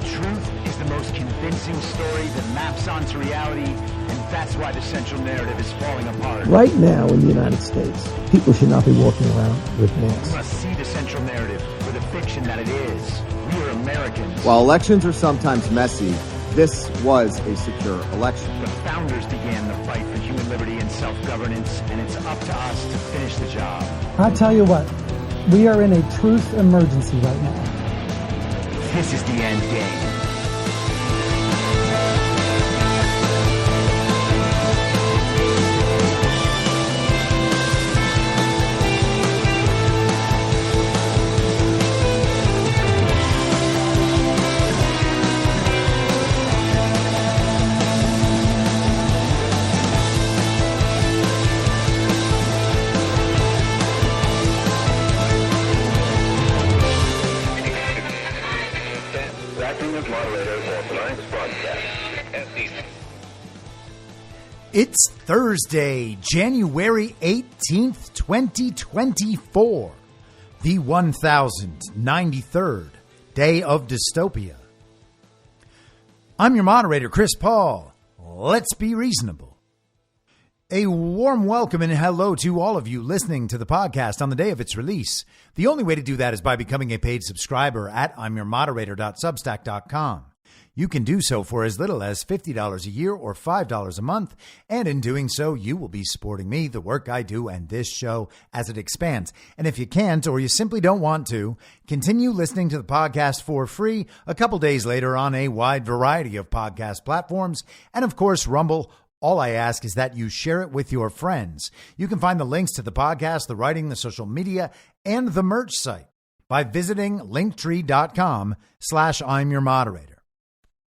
truth is the most convincing story that maps onto reality, and that's why the central narrative is falling apart. Right now in the United States, people should not be walking around with masks. We must see the central narrative for the fiction that it is. We are Americans. While elections are sometimes messy, this was a secure election. The founders began the fight for human liberty and self-governance, and it's up to us to finish the job. I'll tell you what, we are in a truth emergency right now. This is the end game. It's Thursday, January 18th, 2024, the 1093rd day of dystopia. I'm your moderator, Chris Paul. Let's be reasonable. A warm welcome and hello to all of you listening to the podcast on the day of its release. The only way to do that is by becoming a paid subscriber at imyourmoderator.substack.com. You can do so for as little as $50 a year or $5 a month, and in doing so, you will be supporting me, the work I do, and this show as it expands. And if you can't, or you simply don't want to, continue listening to the podcast for free a couple days later on a wide variety of podcast platforms, and of course, Rumble. All I ask is that you share it with your friends. You can find the links to the podcast, the writing, the social media, and the merch site by visiting linktree.com/I'mYourModerator.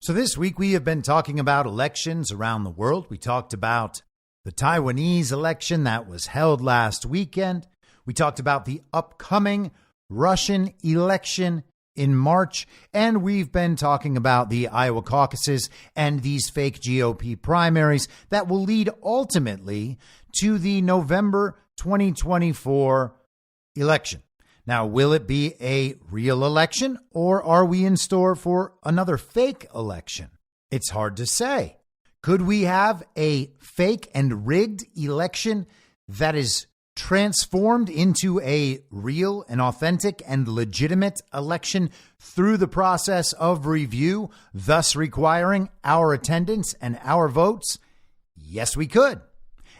So this week we have been talking about elections around the world. We talked about the Taiwanese election that was held last weekend. We talked about the upcoming Russian election in March. And we've been talking about the Iowa caucuses and these fake GOP primaries that will lead ultimately to the November 2024 election. Now, will it be a real election, or are we in store for another fake election? It's hard to say. Could we have a fake and rigged election that is transformed into a real and authentic and legitimate election through the process of review, thus requiring our attendance and our votes? Yes, we could.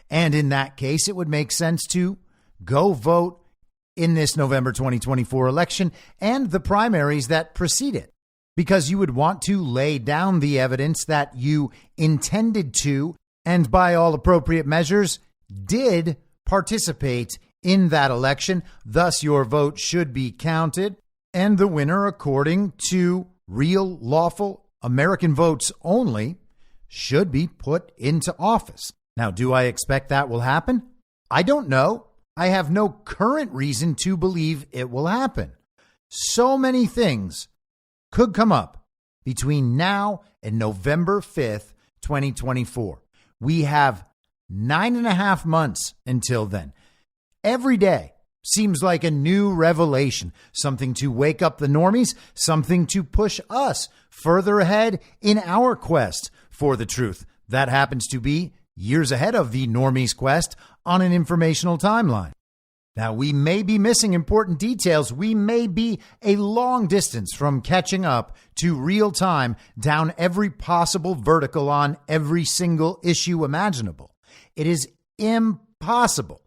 And in that case, it would make sense to go vote in this November 2024 election and the primaries that precede it, because you would want to lay down the evidence that you intended to, and by all appropriate measures, did participate in that election. Thus, your vote should be counted, and the winner, according to real, lawful American votes only, should be put into office. Now, do I expect that will happen? I don't know. I have no current reason to believe it will happen. So many things could come up between now and November 5th, 2024. We have 9.5 months until then. Every day seems like a new revelation, something to wake up the normies, something to push us further ahead in our quest for the truth. That happens to be years ahead of the normies' quest on an informational timeline. Now, we may be missing important details. We may be a long distance from catching up to real time down every possible vertical on every single issue imaginable. It is impossible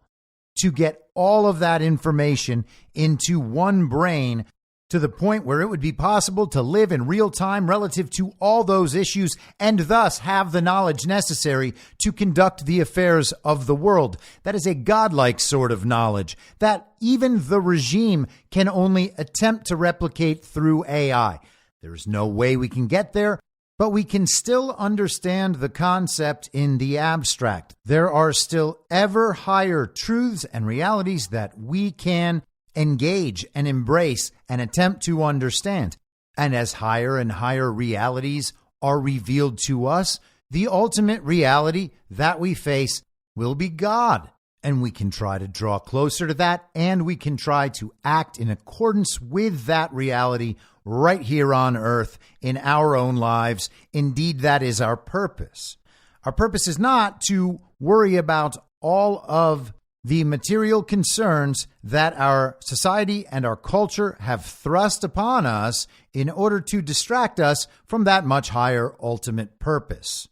to get all of that information into one brain to the point where it would be possible to live in real time relative to all those issues and thus have the knowledge necessary to conduct the affairs of the world. That is a godlike sort of knowledge that even the regime can only attempt to replicate through AI. There is no way we can get there, but we can still understand the concept in the abstract. There are still ever higher truths and realities that we can engage and embrace and attempt to understand. And as higher and higher realities are revealed to us, the ultimate reality that we face will be God. And we can try to draw closer to that, and we can try to act in accordance with that reality right here on earth in our own lives. Indeed, that is our purpose. Our purpose is not to worry about all of the material concerns that our society and our culture have thrust upon us in order to distract us from that much higher ultimate purpose.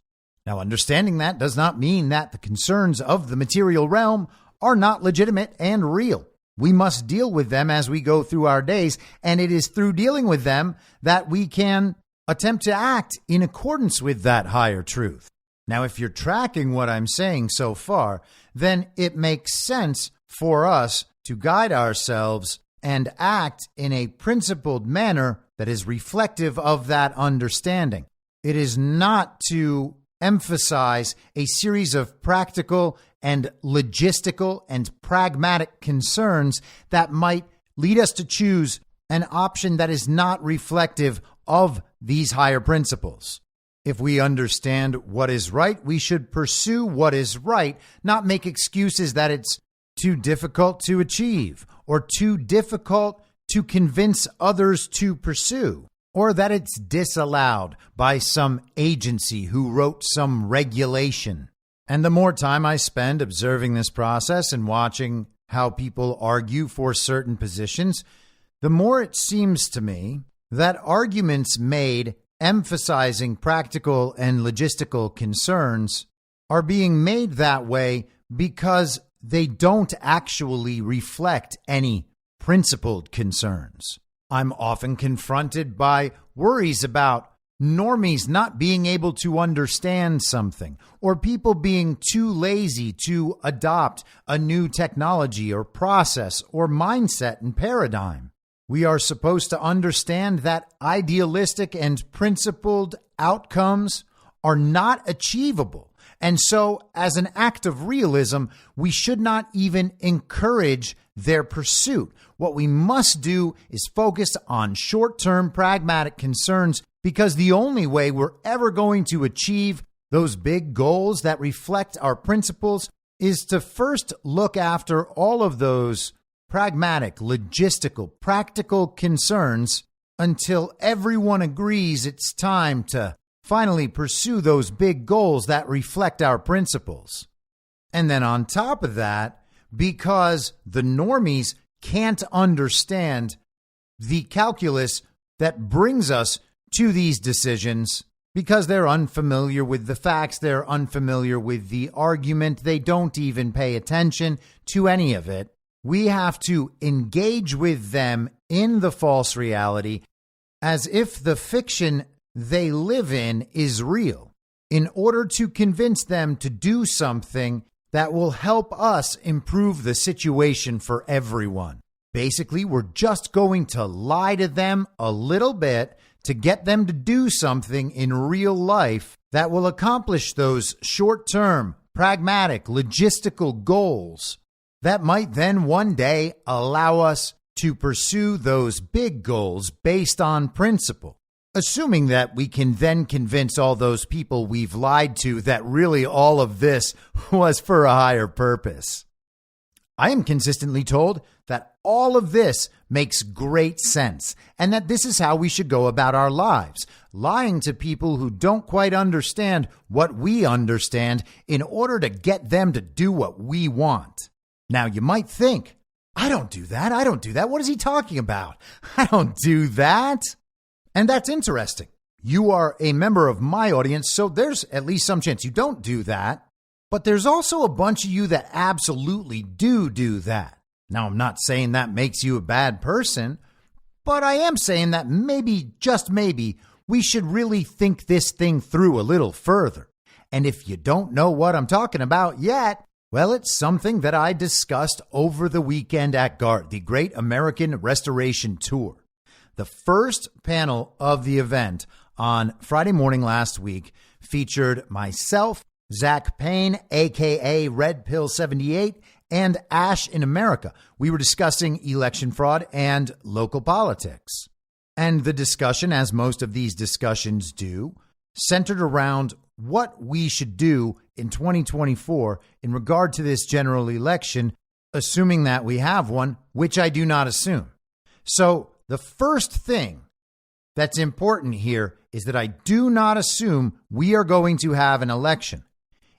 Now, understanding that does not mean that the concerns of the material realm are not legitimate and real. We must deal with them as we go through our days, and it is through dealing with them that we can attempt to act in accordance with that higher truth. Now, if you're tracking what I'm saying so far, then it makes sense for us to guide ourselves and act in a principled manner that is reflective of that understanding. It is not to emphasize a series of practical and logistical and pragmatic concerns that might lead us to choose an option that is not reflective of these higher principles. If we understand what is right, we should pursue what is right, not make excuses that it's too difficult to achieve or too difficult to convince others to pursue, or that it's disallowed by some agency who wrote some regulation. And the more time I spend observing this process and watching how people argue for certain positions, the more it seems to me that arguments made emphasizing practical and logistical concerns are being made that way because they don't actually reflect any principled concerns. I'm often confronted by worries about normies not being able to understand something, or people being too lazy to adopt a new technology or process or mindset and paradigm. We are supposed to understand that idealistic and principled outcomes are not achievable. And so, as an act of realism, we should not even encourage their pursuit. What we must do is focus on short-term pragmatic concerns, because the only way we're ever going to achieve those big goals that reflect our principles is to first look after all of those pragmatic, logistical, practical concerns until everyone agrees it's time to finally pursue those big goals that reflect our principles. And then on top of that, because the normies can't understand the calculus that brings us to these decisions, because they're unfamiliar with the facts, they're unfamiliar with the argument, they don't even pay attention to any of it. We have to engage with them in the false reality as if the fiction they live in is real, in order to convince them to do something that will help us improve the situation for everyone. Basically, we're just going to lie to them a little bit to get them to do something in real life that will accomplish those short-term, pragmatic, logistical goals that might then one day allow us to pursue those big goals based on principle, assuming that we can then convince all those people we've lied to that really all of this was for a higher purpose. I am consistently told that all of this makes great sense and that this is how we should go about our lives, lying to people who don't quite understand what we understand in order to get them to do what we want. Now, you might think, I don't do that. What is he talking about? I don't do that. And that's interesting. You are a member of my audience, so there's at least some chance you don't do that. But there's also a bunch of you that absolutely do that. Now, I'm not saying that makes you a bad person, but I am saying that maybe, just maybe, we should really think this thing through a little further. And if you don't know what I'm talking about yet, well, it's something that I discussed over the weekend at GART, the Great American Restoration Tour. The first panel of the event on Friday morning last week featured myself, Zach Payne, a.k.a. Red Pill 78, and Ash in America. We were discussing election fraud and local politics. And the discussion, as most of these discussions do, centered around what we should do in 2024 in regard to this general election, assuming that we have one, which I do not assume. So the first thing that's important here is that I do not assume we are going to have an election.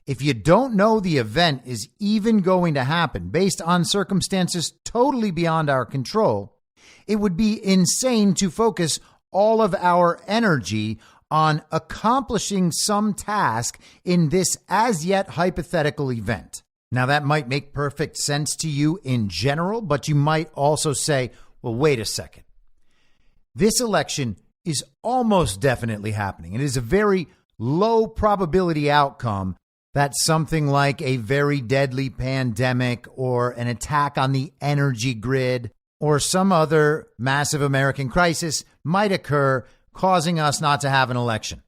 If you don't know the event is even going to happen based on circumstances totally beyond our control, it would be insane to focus all of our energy on accomplishing some task in this as yet hypothetical event. Now, that might make perfect sense to you in general, but you might also say, well, wait a second. This election is almost definitely happening. It is a very low probability outcome that something like a very deadly pandemic or an attack on the energy grid or some other massive American crisis might occur, causing us not to have an election.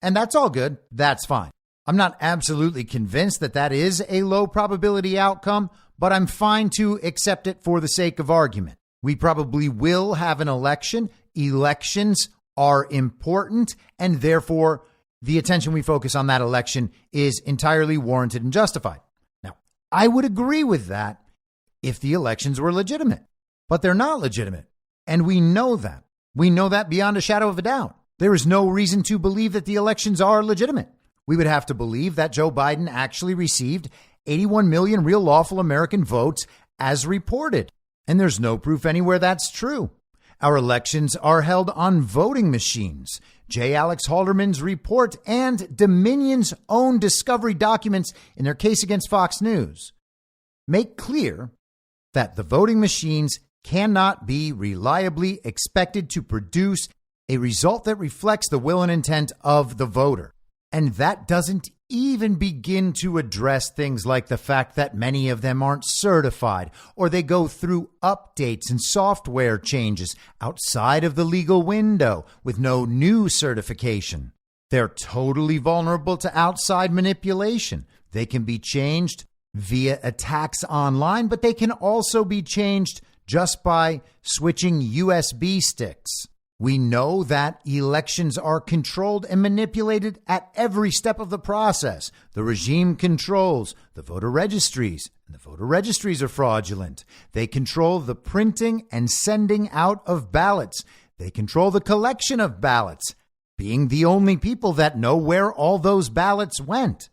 And that's all good. That's fine. I'm not absolutely convinced that that is a low probability outcome, but I'm fine to accept it for the sake of argument. We probably will have an election. Elections are important, and therefore the attention we focus on that election is entirely warranted and justified. Now, I would agree with that if the elections were legitimate, but they're not legitimate. And we know that. We know that beyond a shadow of a doubt. There is no reason to believe that the elections are legitimate. We would have to believe that Joe Biden actually received 81 million real lawful American votes as reported. And there's no proof anywhere that's true. Our elections are held on voting machines. J. Alex Halderman's report and Dominion's own discovery documents in their case against Fox News make clear that the voting machines cannot be reliably expected to produce a result that reflects the will and intent of the voter. And that doesn't even begin to address things like the fact that many of them aren't certified or they go through updates and software changes outside of the legal window with no new certification. They're totally vulnerable to outside manipulation. They can be changed via attacks online, but they can also be changed just by switching USB sticks. We know that elections are controlled and manipulated at every step of the process. The regime controls the voter registries, and the voter registries are fraudulent. They control the printing and sending out of ballots. They control the collection of ballots, being the only people that know where all those ballots went.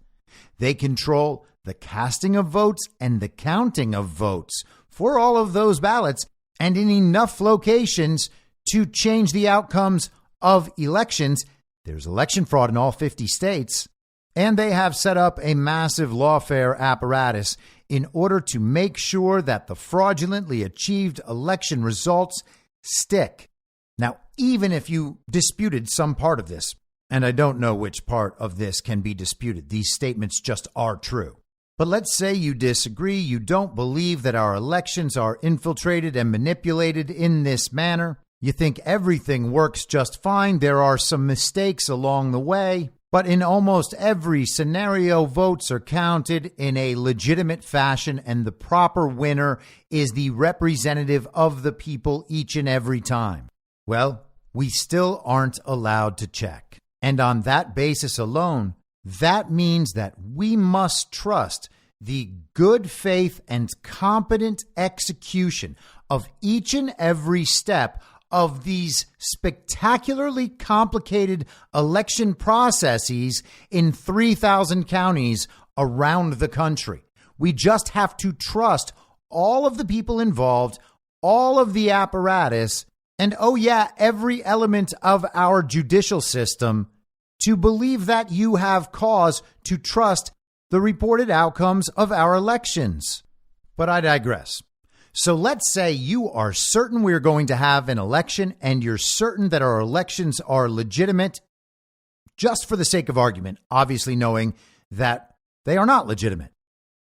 They control the casting of votes and the counting of votes for all of those ballots, and in enough locations to change the outcomes of elections. There's election fraud in all 50 states, and they have set up a massive lawfare apparatus in order to make sure that the fraudulently achieved election results stick. Now, even if you disputed some part of this, and I don't know which part of this can be disputed, these statements just are true. But let's say you disagree, you don't believe that our elections are infiltrated and manipulated in this manner. You think everything works just fine. There are some mistakes along the way, but in almost every scenario, votes are counted in a legitimate fashion, and the proper winner is the representative of the people each and every time. Well, we still aren't allowed to check. And on that basis alone, that means that we must trust the good faith and competent execution of each and every step of these spectacularly complicated election processes in 3,000 counties around the country. We just have to trust all of the people involved, all of the apparatus, and every element of our judicial system to believe that you have cause to trust the reported outcomes of our elections. But I digress. So let's say you are certain we're going to have an election and you're certain that our elections are legitimate, just for the sake of argument, obviously knowing that they are not legitimate.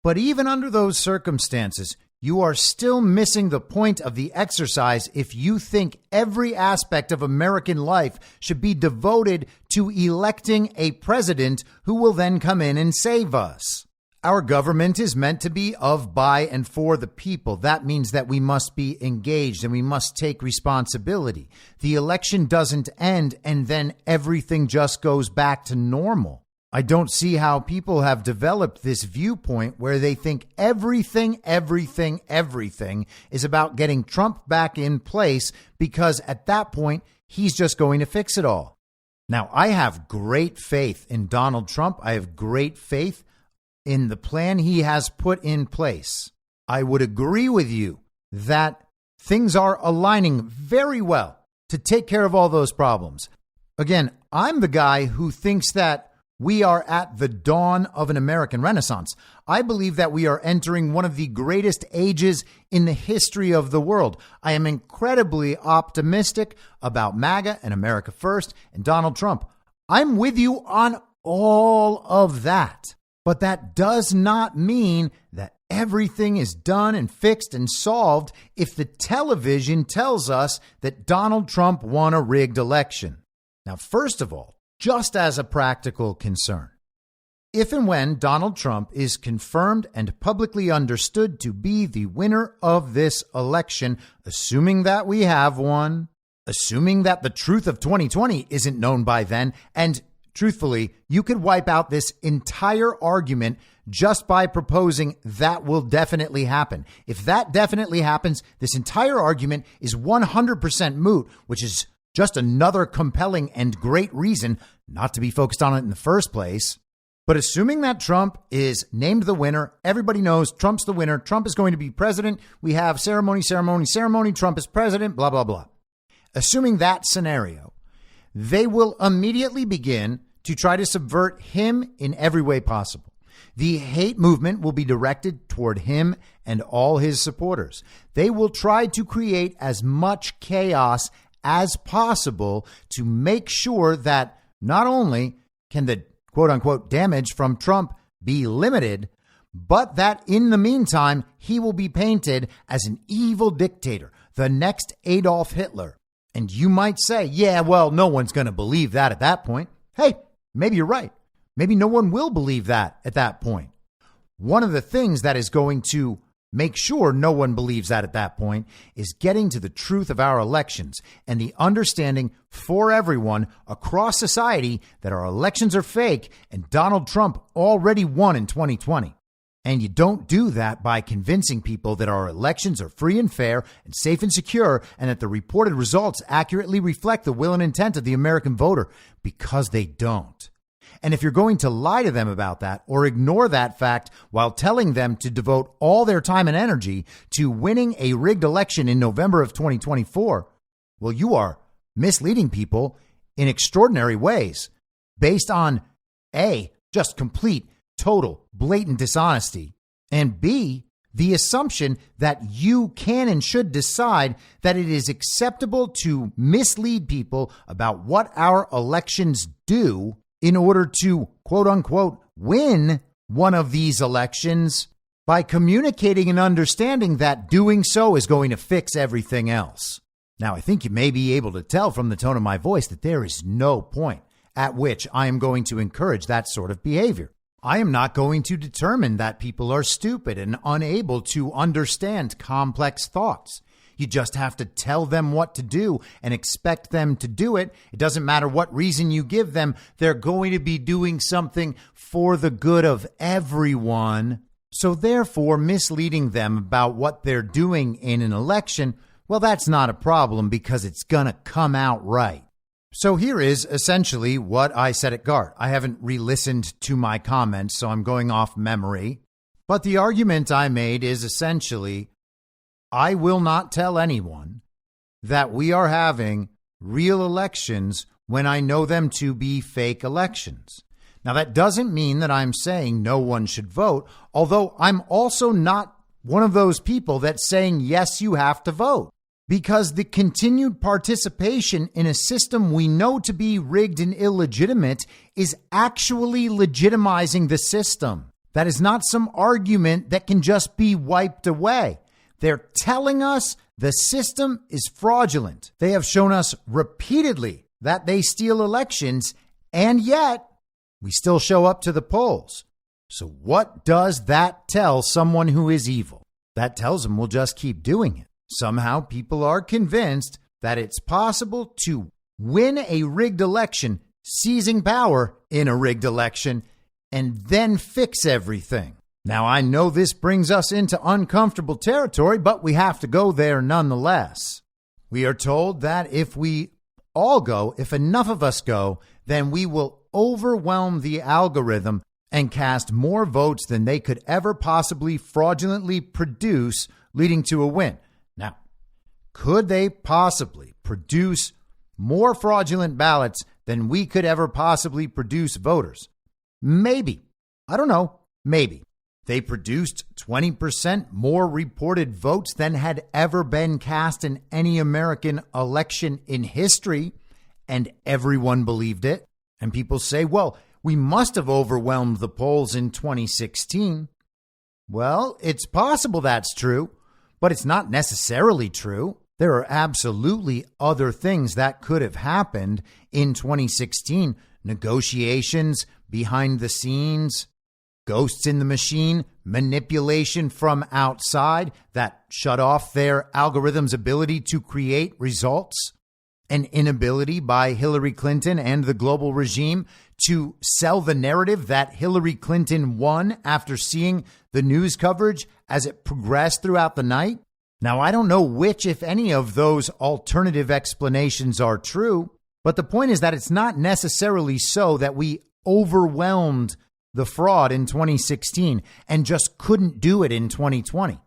But even under those circumstances, you are still missing the point of the exercise if you think every aspect of American life should be devoted to electing a president who will then come in and save us. Our government is meant to be of, by, and for the people. That means that we must be engaged and we must take responsibility. The election doesn't end and then everything just goes back to normal. I don't see how people have developed this viewpoint where they think everything is about getting Trump back in place, because at that point, he's just going to fix it all. Now, I have great faith in Donald Trump. I have great faith in the plan he has put in place. I would agree with you that things are aligning very well to take care of all those problems. Again, I'm the guy who thinks that we are at the dawn of an American Renaissance. I believe that we are entering one of the greatest ages in the history of the world. I am incredibly optimistic about MAGA and America First and Donald Trump. I'm with you on all of that. But that does not mean that everything is done and fixed and solved if the television tells us that Donald Trump won a rigged election. Now, first of all, just as a practical concern, if and when Donald Trump is confirmed and publicly understood to be the winner of this election, assuming that we have one, assuming that the truth of 2020 isn't known by then, and truthfully, you could wipe out this entire argument just by proposing that will definitely happen. If that definitely happens, this entire argument is 100% moot, which is just another compelling and great reason not to be focused on it in the first place. But assuming that Trump is named the winner, everybody knows Trump's the winner. Trump is going to be president. We have ceremony. Trump is president, blah, blah, blah. Assuming that scenario, they will immediately begin to try to subvert him in every way possible. The hate movement will be directed toward him and all his supporters. They will try to create as much chaos as possible to make sure that not only can the quote unquote damage from Trump be limited, but that in the meantime, he will be painted as an evil dictator, the next Adolf Hitler. And you might say, yeah, well, no one's going to believe that at that point. Hey, maybe you're right. Maybe no one will believe that at that point. One of the things that is going to make sure no one believes that at that point is getting to the truth of our elections and the understanding for everyone across society that our elections are fake and Donald Trump already won in 2020. And you don't do that by convincing people that our elections are free and fair and safe and secure and that the reported results accurately reflect the will and intent of the American voter, because they don't. And if you're going to lie to them about that or ignore that fact while telling them to devote all their time and energy to winning a rigged election in November of 2024, well, you are misleading people in extraordinary ways based on A, just complete, total, blatant dishonesty, and B, the assumption that you can and should decide that it is acceptable to mislead people about what our elections do in order to, quote unquote, win one of these elections by communicating and understanding that doing so is going to fix everything else. Now, I think you may be able to tell from the tone of my voice that there is no point at which I am going to encourage that sort of behavior. I am not going to determine that people are stupid and unable to understand complex thoughts. You just have to tell them what to do and expect them to do it. It doesn't matter what reason you give them. They're going to be doing something for the good of everyone. So therefore, misleading them about what they're doing in an election, well, that's not a problem because it's going to come out right. So here is essentially what I said at GART. I haven't re-listened to my comments, so I'm going off memory. But the argument I made is essentially, I will not tell anyone that we are having real elections when I know them to be fake elections. Now, that doesn't mean that I'm saying no one should vote, although I'm also not one of those people that's saying, yes, you have to vote. Because the continued participation in a system we know to be rigged and illegitimate is actually legitimizing the system. That is not some argument that can just be wiped away. They're telling us the system is fraudulent. They have shown us repeatedly that they steal elections, and yet we still show up to the polls. So what does that tell someone who is evil? That tells them we'll just keep doing it. Somehow people are convinced that it's possible to win a rigged election, seizing power in a rigged election, and then fix everything. Now, I know this brings us into uncomfortable territory, but we have to go there nonetheless. We are told that if we all go, if enough of us go, then we will overwhelm the algorithm and cast more votes than they could ever possibly fraudulently produce, leading to a win. Now, could they possibly produce more fraudulent ballots than we could ever possibly produce voters? Maybe. I don't know. Maybe. They produced 20% more reported votes than had ever been cast in any American election in history, and everyone believed it. And people say, well, we must have overwhelmed the polls in 2016. Well, it's possible that's true, but it's not necessarily true. There are absolutely other things that could have happened in 2016. Negotiations behind the scenes, ghosts in the machine, manipulation from outside that shut off their algorithm's ability to create results, an inability by Hillary Clinton and the global regime to sell the narrative that Hillary Clinton won after seeing the news coverage as it progressed throughout the night. Now, I don't know which, if any, of those alternative explanations are true, but the point is that it's not necessarily so that we overwhelmed the fraud in 2016 and just couldn't do it in 2020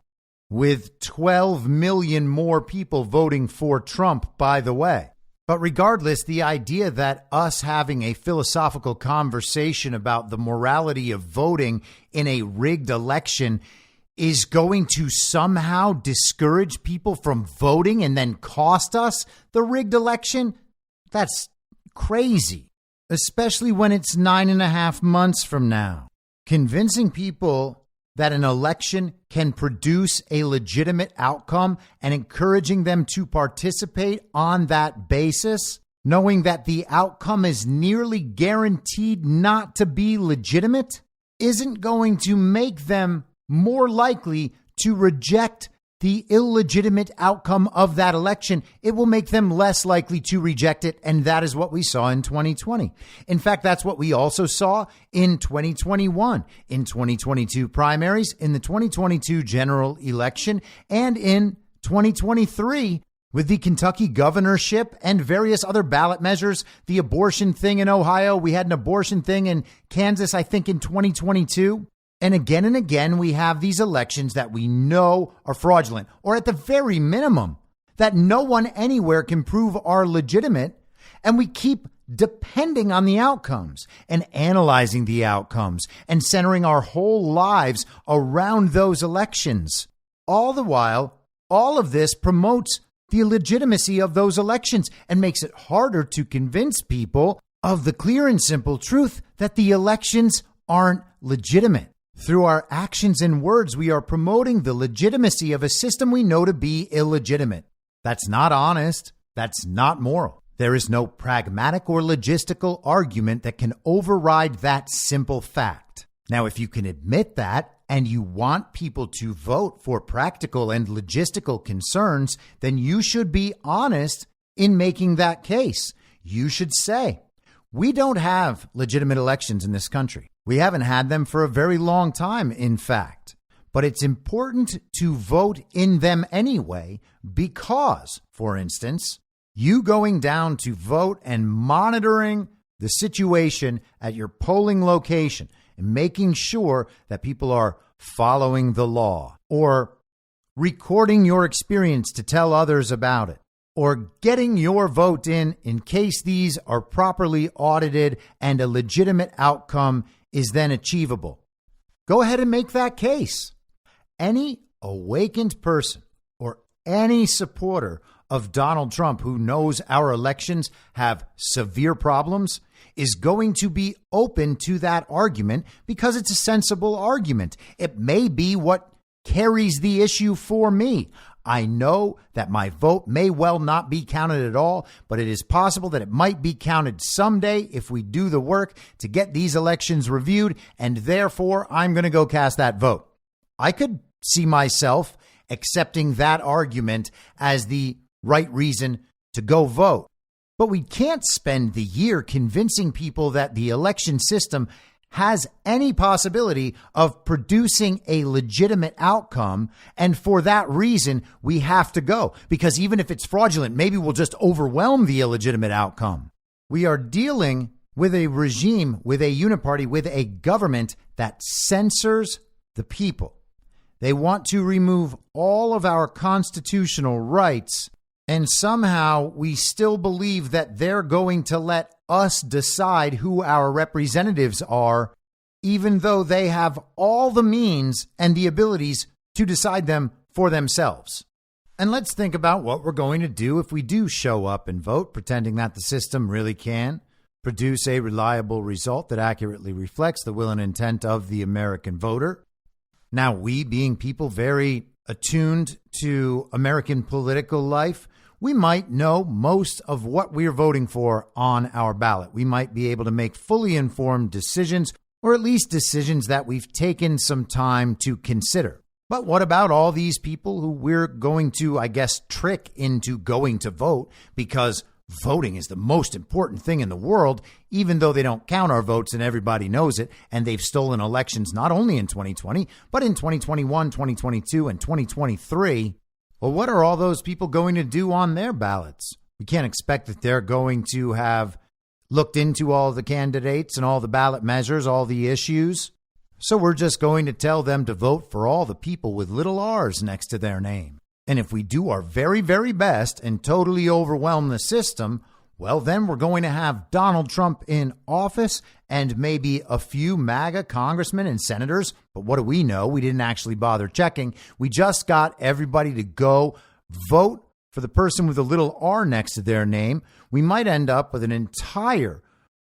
with 12 million more people voting for Trump, by the way. But regardless, the idea that us having a philosophical conversation about the morality of voting in a rigged election is going to somehow discourage people from voting and then cost us the rigged election, that's crazy. Especially when it's 9.5 months from now. Convincing people that an election can produce a legitimate outcome and encouraging them to participate on that basis, knowing that the outcome is nearly guaranteed not to be legitimate, isn't going to make them more likely to reject the illegitimate outcome of that election. It will make them less likely to reject it. And that is what we saw in 2020. In fact, that's what we also saw in 2021, in 2022 primaries, in the 2022 general election, and in 2023 with the Kentucky governorship and various other ballot measures, the abortion thing in Ohio. We had an abortion thing in Kansas, I think, in 2022. And again, we have these elections that we know are fraudulent, or at the very minimum, that no one anywhere can prove are legitimate. And we keep depending on the outcomes and analyzing the outcomes and centering our whole lives around those elections. All the while, all of this promotes the illegitimacy of those elections and makes it harder to convince people of the clear and simple truth that the elections aren't legitimate. Through our actions and words, we are promoting the legitimacy of a system we know to be illegitimate. That's not honest. That's not moral. There is no pragmatic or logistical argument that can override that simple fact. Now, if you can admit that and you want people to vote for practical and logistical concerns, then you should be honest in making that case. You should say, we don't have legitimate elections in this country. We haven't had them for a very long time, in fact. But it's important to vote in them anyway because, for instance, you going down to vote and monitoring the situation at your polling location and making sure that people are following the law, or recording your experience to tell others about it, or getting your vote in case these are properly audited and a legitimate outcome is then achievable. Go ahead and make that case. Any awakened person or any supporter of Donald Trump who knows our elections have severe problems is going to be open to that argument because it's a sensible argument. It may be what carries the issue for me. I know that my vote may well not be counted at all, but it is possible that it might be counted someday if we do the work to get these elections reviewed, and therefore I'm going to go cast that vote. I could see myself accepting that argument as the right reason to go vote. But we can't spend the year convincing people that the election system has any possibility of producing a legitimate outcome. And for that reason, we have to go, because even if it's fraudulent, maybe we'll just overwhelm the illegitimate outcome. We are dealing with a regime, with a uniparty, with a government that censors the people. They want to remove all of our constitutional rights, and somehow we still believe that they're going to let us decide who our representatives are, even though they have all the means and the abilities to decide them for themselves. And let's think about what we're going to do if we do show up and vote, pretending that the system really can produce a reliable result that accurately reflects the will and intent of the American voter. Now, we being people very attuned to American political life, we might know most of what we're voting for on our ballot. We might be able to make fully informed decisions, or at least decisions that we've taken some time to consider. But what about all these people who we're going to, I guess, trick into going to vote because voting is the most important thing in the world, even though they don't count our votes and everybody knows it, and they've stolen elections not only in 2020, but in 2021, 2022, and 2023. Well, what are all those people going to do on their ballots? We can't expect that they're going to have looked into all the candidates and all the ballot measures, all the issues. So we're just going to tell them to vote for all the people with little r's next to their name. And if we do our very, very best and totally overwhelm the system, well, then we're going to have Donald Trump in office and maybe a few MAGA congressmen and senators. But what do we know? We didn't actually bother checking. We just got everybody to go vote for the person with a little R next to their name. We might end up with an entire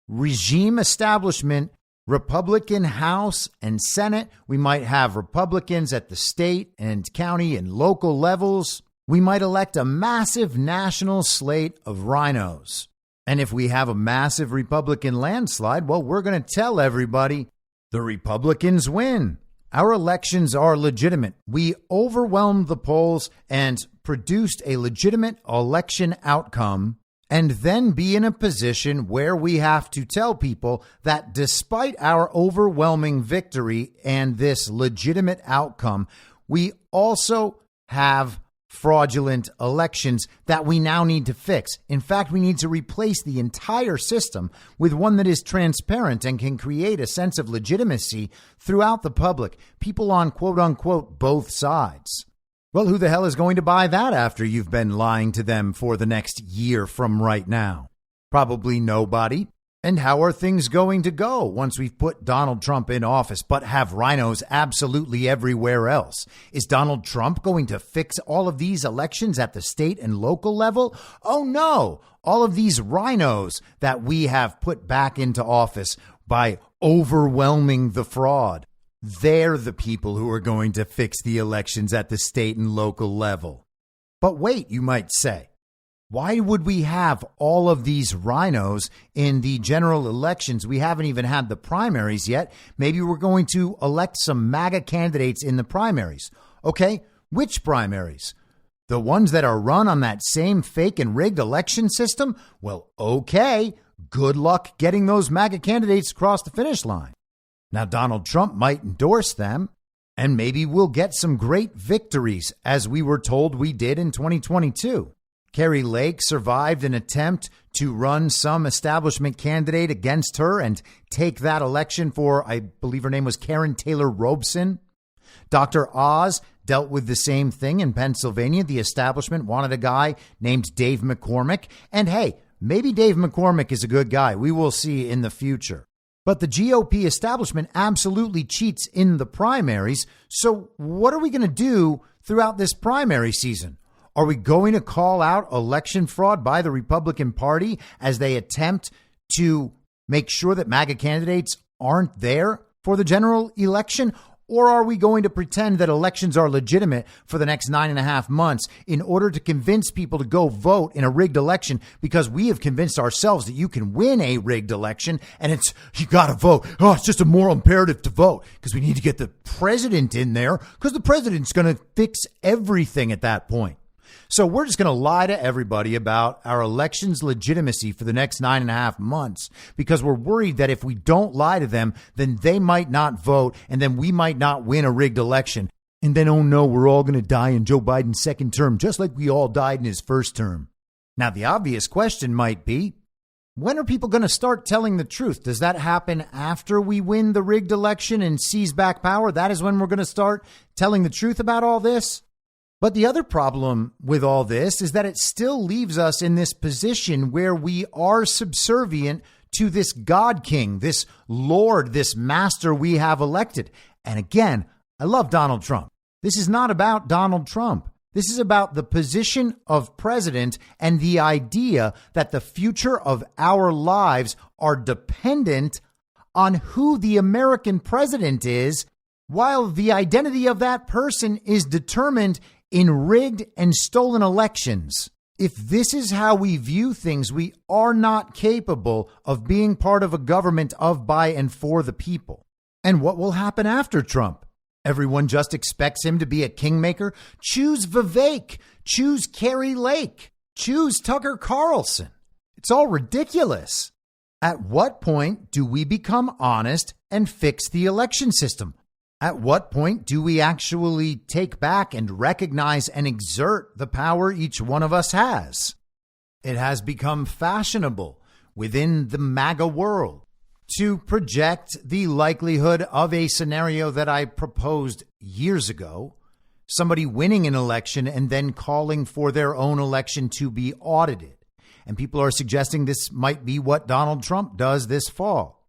regime establishment, Republican House and Senate. We might have Republicans at the state and county and local levels. We might elect a massive national slate of rhinos. And if we have a massive Republican landslide, well, we're going to tell everybody the Republicans win. Our elections are legitimate. We overwhelmed the polls and produced a legitimate election outcome, and then be in a position where we have to tell people that despite our overwhelming victory and this legitimate outcome, we also have fraudulent elections that we now need to fix. In fact, we need to replace the entire system with one that is transparent and can create a sense of legitimacy throughout the public, people on quote unquote both sides. Well, who the hell is going to buy that after you've been lying to them for the next year from right now? Probably nobody. And how are things going to go once we've put Donald Trump in office, but have rhinos absolutely everywhere else? Is Donald Trump going to fix all of these elections at the state and local level? Oh, no. All of these rhinos that we have put back into office by overwhelming the fraud. They're the people who are going to fix the elections at the state and local level. But wait, you might say, why would we have all of these rhinos in the general elections? We haven't even had the primaries yet. Maybe we're going to elect some MAGA candidates in the primaries. Okay, which primaries? The ones that are run on that same fake and rigged election system? Well, okay, good luck getting those MAGA candidates across the finish line. Now, Donald Trump might endorse them, and maybe we'll get some great victories, as we were told we did in 2022. Kari Lake survived an attempt to run some establishment candidate against her and take that election for, I believe her name was Karen Taylor Robeson. Dr. Oz dealt with the same thing in Pennsylvania. The establishment wanted a guy named Dave McCormick. And hey, maybe Dave McCormick is a good guy. We will see in the future. But the GOP establishment absolutely cheats in the primaries. So what are we going to do throughout this primary season? Are we going to call out election fraud by the Republican Party as they attempt to make sure that MAGA candidates aren't there for the general election? Or are we going to pretend that elections are legitimate for the next 9.5 months in order to convince people to go vote in a rigged election, because we have convinced ourselves that you can win a rigged election and you got to vote. Oh, it's just a moral imperative to vote because we need to get the president in there because the president's going to fix everything at that point. So we're just going to lie to everybody about our election's legitimacy for the next 9.5 months because we're worried that if we don't lie to them, then they might not vote and then we might not win a rigged election. And then, oh no, we're all going to die in Joe Biden's second term, just like we all died in his first term. Now, the obvious question might be, when are people going to start telling the truth? Does that happen after we win the rigged election and seize back power? That is when we're going to start telling the truth about all this? But the other problem with all this is that it still leaves us in this position where we are subservient to this God King, this Lord, this master we have elected. And again, I love Donald Trump. This is not about Donald Trump. This is about the position of president and the idea that the future of our lives are dependent on who the American president is, while the identity of that person is determined in rigged and stolen elections. If this is how we view things, we are not capable of being part of a government of, by, and for the people. And what will happen after Trump? Everyone just expects him to be a kingmaker. Choose Vivek. Choose Carrie Lake. Choose Tucker Carlson. It's all ridiculous. At what point do we become honest and fix the election system? At what point do we actually take back and recognize and exert the power each one of us has? It has become fashionable within the MAGA world to project the likelihood of a scenario that I proposed years ago, somebody winning an election and then calling for their own election to be audited. And people are suggesting this might be what Donald Trump does this fall.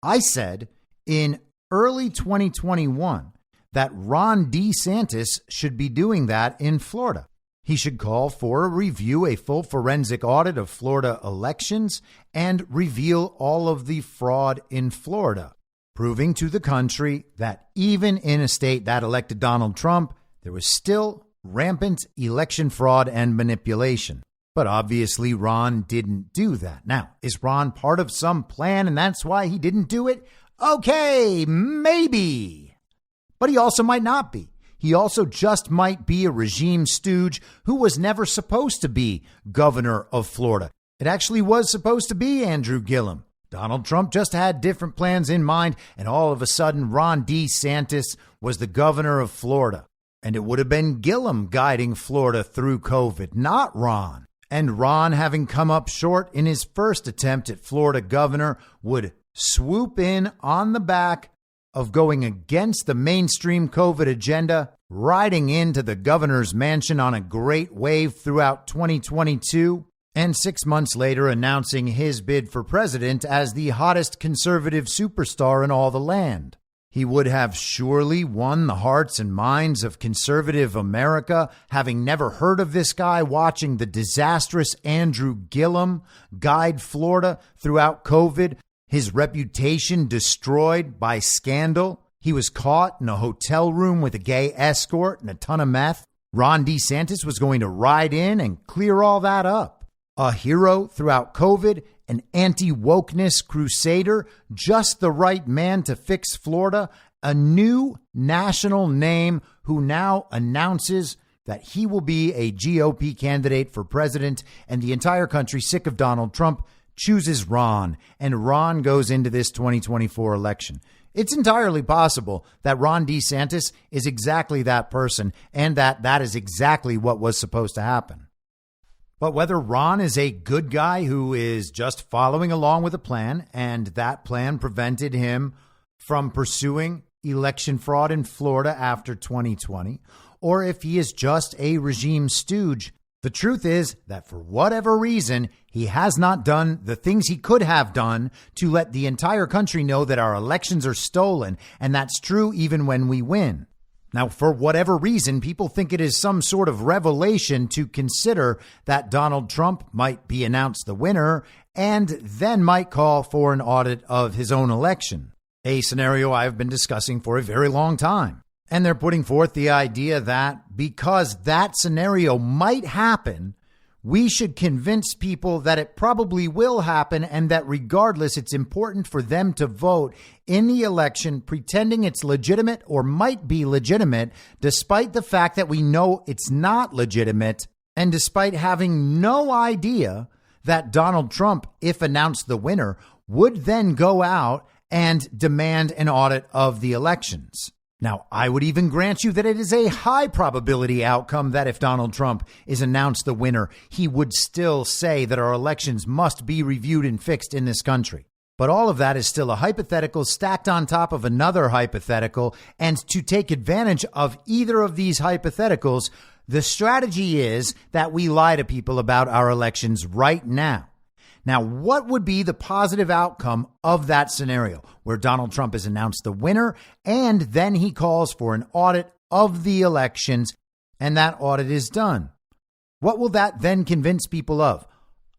I said in early 2021 that Ron DeSantis should be doing that in Florida. He should call for a review, a full forensic audit of Florida elections, and reveal all of the fraud in Florida, proving to the country that even in a state that elected Donald Trump, there was still rampant election fraud and manipulation. But obviously, Ron didn't do that. Now, is Ron part of some plan and that's why he didn't do it? Okay, maybe. But he also might not be. He also just might be a regime stooge who was never supposed to be governor of Florida. It actually was supposed to be Andrew Gillum. Donald Trump just had different plans in mind, and all of a sudden, Ron DeSantis was the governor of Florida. And it would have been Gillum guiding Florida through COVID, not Ron. And Ron, having come up short in his first attempt at Florida governor, would swoop in on the back of going against the mainstream COVID agenda, riding into the governor's mansion on a great wave throughout 2022, and 6 months later announcing his bid for president as the hottest conservative superstar in all the land. He would have surely won the hearts and minds of conservative America, having never heard of this guy, watching the disastrous Andrew Gillum guide Florida throughout COVID, his reputation destroyed by scandal. He was caught in a hotel room with a gay escort and a ton of meth. Ron DeSantis was going to ride in and clear all that up. A hero throughout COVID, an anti-wokeness crusader, just the right man to fix Florida, a new national name who now announces that he will be a GOP candidate for president, and the entire country, sick of Donald Trump, chooses Ron, and Ron goes into this 2024 election. It's entirely possible that Ron DeSantis is exactly that person, and that is exactly what was supposed to happen. But whether Ron is a good guy who is just following along with a plan, and that plan prevented him from pursuing election fraud in Florida after 2020, or if he is just a regime stooge, the truth is that for whatever reason, he has not done the things he could have done to let the entire country know that our elections are stolen, and that's true even when we win. Now, for whatever reason, people think it is some sort of revelation to consider that Donald Trump might be announced the winner and then might call for an audit of his own election, a scenario I've been discussing for a very long time. And they're putting forth the idea that because that scenario might happen, we should convince people that it probably will happen and that regardless, it's important for them to vote in the election, pretending it's legitimate or might be legitimate, despite the fact that we know it's not legitimate, and despite having no idea that Donald Trump, if announced the winner, would then go out and demand an audit of the elections. Now, I would even grant you that it is a high probability outcome that if Donald Trump is announced the winner, he would still say that our elections must be reviewed and fixed in this country. But all of that is still a hypothetical stacked on top of another hypothetical. And to take advantage of either of these hypotheticals, the strategy is that we lie to people about our elections right now. Now, what would be the positive outcome of that scenario where Donald Trump is announced the winner and then he calls for an audit of the elections and that audit is done? What will that then convince people of?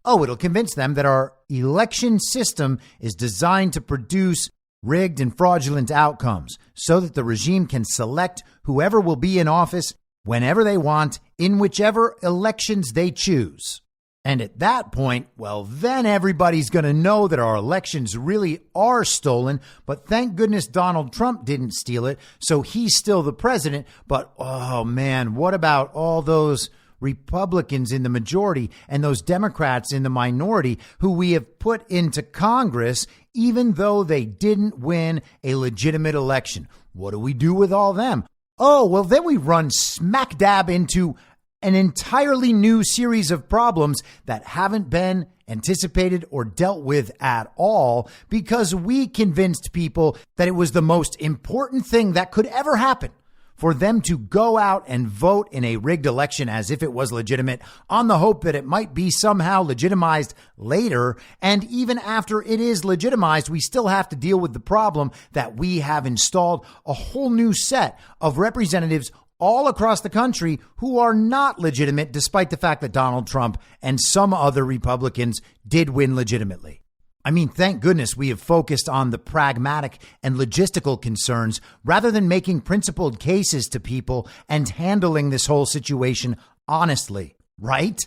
Oh, it'll convince them that our election system is designed to produce rigged and fraudulent outcomes so that the regime can select whoever will be in office whenever they want in whichever elections they choose. And at that point, well, then everybody's going to know that our elections really are stolen. But thank goodness Donald Trump didn't steal it. So he's still the president. But, oh, man, what about all those Republicans in the majority and those Democrats in the minority who we have put into Congress, even though they didn't win a legitimate election? What do we do with all them? Oh, well, then we run smack dab into an entirely new series of problems that haven't been anticipated or dealt with at all because we convinced people that it was the most important thing that could ever happen for them to go out and vote in a rigged election as if it was legitimate on the hope that it might be somehow legitimized later. And even after it is legitimized, we still have to deal with the problem that we have installed a whole new set of representatives all across the country who are not legitimate, despite the fact that Donald Trump and some other Republicans did win legitimately. I mean, thank goodness we have focused on the pragmatic and logistical concerns rather than making principled cases to people and handling this whole situation honestly, right?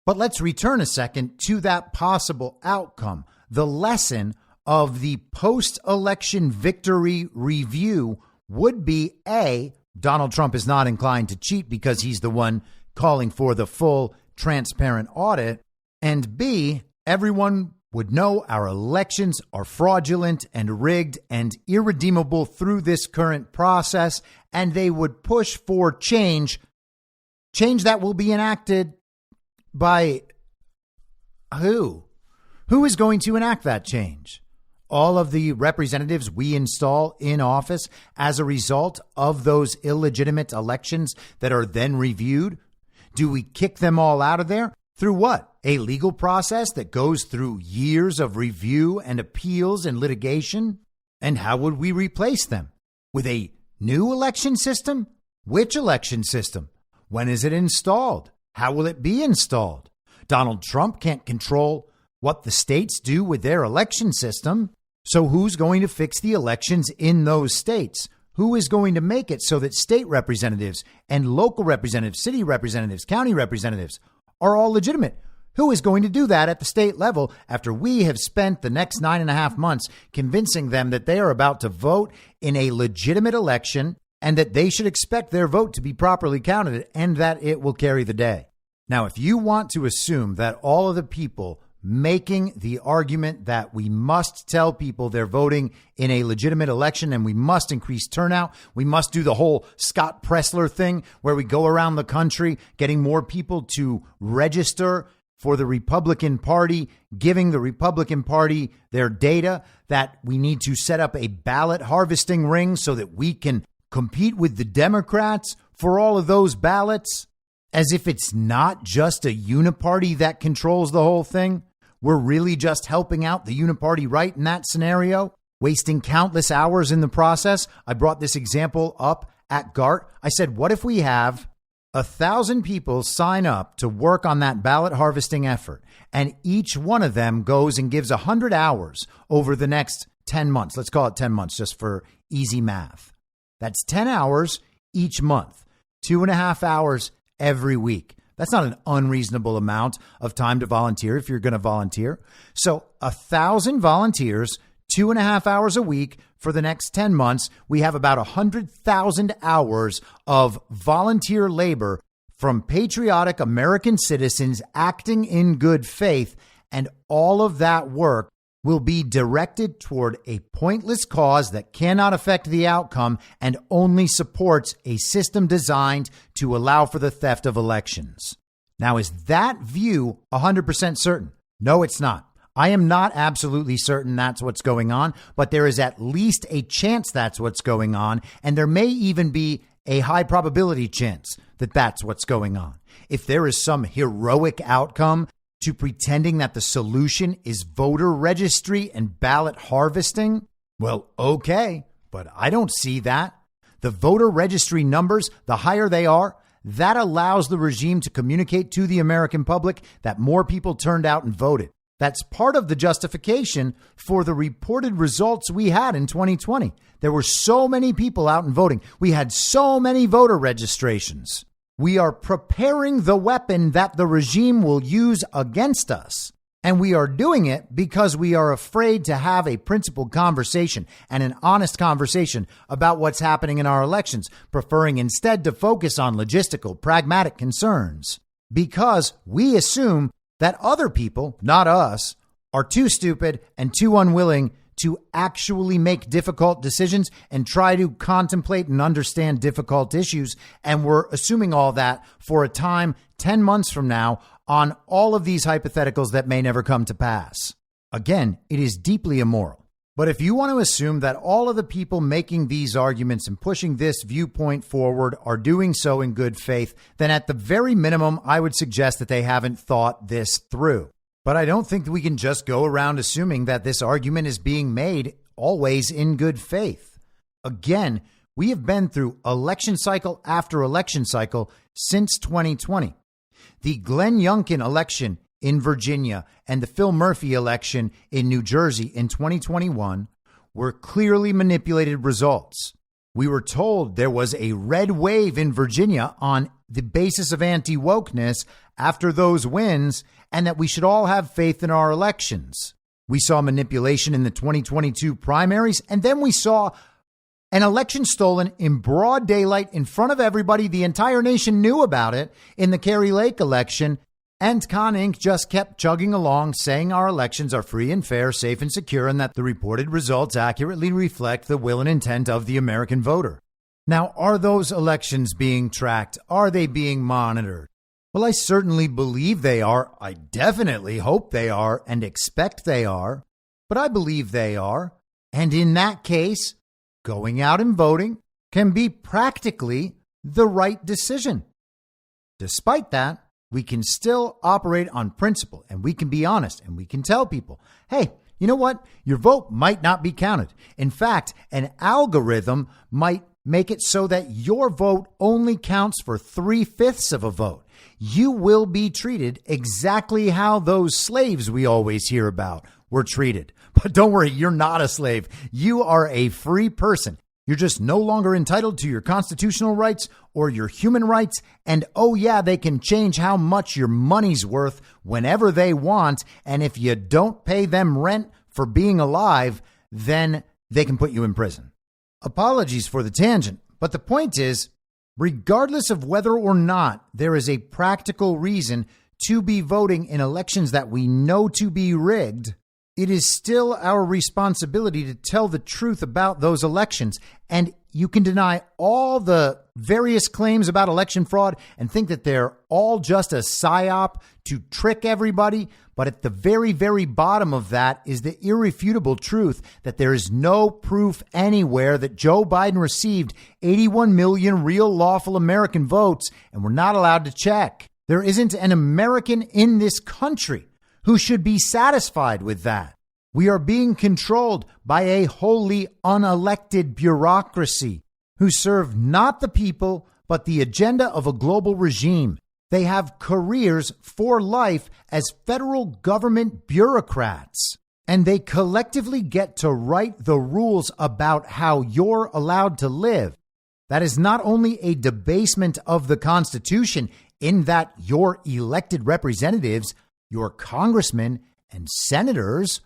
But let's return a second to that possible outcome. The lesson of the post-election victory review would be A, Donald Trump is not inclined to cheat because he's the one calling for the full, transparent audit. And B, everyone would know our elections are fraudulent and rigged and irredeemable through this current process, and they would push for change that will be enacted by who? Who is going to enact that change? All of the representatives we install in office as a result of those illegitimate elections that are then reviewed? Do we kick them all out of there? Through what? A legal process that goes through years of review and appeals and litigation? And how would we replace them? With a new election system? Which election system? When is it installed? How will it be installed? Donald Trump can't control what the states do with their election system. So who's going to fix the elections in those states? Who is going to make it so that state representatives and local representatives, city representatives, county representatives are all legitimate? Who is going to do that at the state level after we have spent the next 9.5 months convincing them that they are about to vote in a legitimate election and that they should expect their vote to be properly counted and that it will carry the day? Now, if you want to assume that all of the people making the argument that we must tell people they're voting in a legitimate election and we must increase turnout, we must do the whole Scott Pressler thing where we go around the country getting more people to register for the Republican Party, giving the Republican Party their data, that we need to set up a ballot harvesting ring so that we can compete with the Democrats for all of those ballots, as if it's not just a uniparty that controls the whole thing. We're really just helping out the uniparty right in that scenario, wasting countless hours in the process. I brought this example up at GART. I said, what if we have 1,000 people sign up to work on that ballot harvesting effort, and each one of them goes and gives 100 hours over the next 10 months? Let's call it 10 months just for easy math. That's 10 hours each month, 2.5 hours every week. That's not an unreasonable amount of time to volunteer if you're going to volunteer. So 1,000 volunteers, 2.5 hours a week for the next 10 months. We have about 100,000 hours of volunteer labor from patriotic American citizens acting in good faith. And all of that work will be directed toward a pointless cause that cannot affect the outcome and only supports a system designed to allow for the theft of elections. Now, is that view 100% certain? No, it's not. I am not absolutely certain that's what's going on, but there is at least a chance that's what's going on, and there may even be a high probability chance that that's what's going on. If there is some heroic outcome to pretending that the solution is voter registry and ballot harvesting, well, okay, but I don't see that. The voter registry numbers, the higher they are, that allows the regime to communicate to the American public that more people turned out and voted. That's part of the justification for the reported results we had in 2020. There were so many people out and voting. We had so many voter registrations. We are preparing the weapon that the regime will use against us. And we are doing it because we are afraid to have a principled conversation and an honest conversation about what's happening in our elections, preferring instead to focus on logistical, pragmatic concerns. Because we assume that other people, not us, are too stupid and too unwilling to actually make difficult decisions and try to contemplate and understand difficult issues. And we're assuming all that for a time 10 months from now on all of these hypotheticals that may never come to pass. Again, it is deeply immoral. But if you want to assume that all of the people making these arguments and pushing this viewpoint forward are doing so in good faith, then at the very minimum, I would suggest that they haven't thought this through. But I don't think that we can just go around assuming that this argument is being made always in good faith. Again, we have been through election cycle after election cycle since 2020. The Glenn Youngkin election in Virginia and the Phil Murphy election in New Jersey in 2021 were clearly manipulated results. We were told there was a red wave in Virginia on the basis of anti-wokeness after those wins, and that we should all have faith in our elections. We saw manipulation in the 2022 primaries, and then we saw an election stolen in broad daylight in front of everybody. The entire nation knew about it in the Kerry Lake election, and Con Inc. just kept chugging along, saying our elections are free and fair, safe and secure, and that the reported results accurately reflect the will and intent of the American voter. Now, are those elections being tracked? Are they being monitored? Well, I certainly believe they are. I definitely hope they are and expect they are. But I believe they are. And in that case, going out and voting can be practically the right decision. Despite that, we can still operate on principle, and we can be honest, and we can tell people, hey, you know what? Your vote might not be counted. In fact, an algorithm might make it so that your vote only counts for 3/5 of a vote. You will be treated exactly how those slaves we always hear about were treated. But don't worry, you're not a slave. You are a free person. You're just no longer entitled to your constitutional rights or your human rights. And oh yeah, they can change how much your money's worth whenever they want. And if you don't pay them rent for being alive, then they can put you in prison. Apologies for the tangent, but the point is, regardless of whether or not there is a practical reason to be voting in elections that we know to be rigged, it is still our responsibility to tell the truth about those elections. And you can deny all the various claims about election fraud and think that they're all just a psyop to trick everybody. But at the very, very bottom of that is the irrefutable truth that there is no proof anywhere that Joe Biden received 81 million real lawful American votes, and we're not allowed to check. There isn't an American in this country who should be satisfied with that. We are being controlled by a wholly unelected bureaucracy who serve not the people, but the agenda of a global regime. They have careers for life as federal government bureaucrats, and they collectively get to write the rules about how you're allowed to live. That is not only a debasement of the Constitution, in that your elected representatives, your congressmen and senators,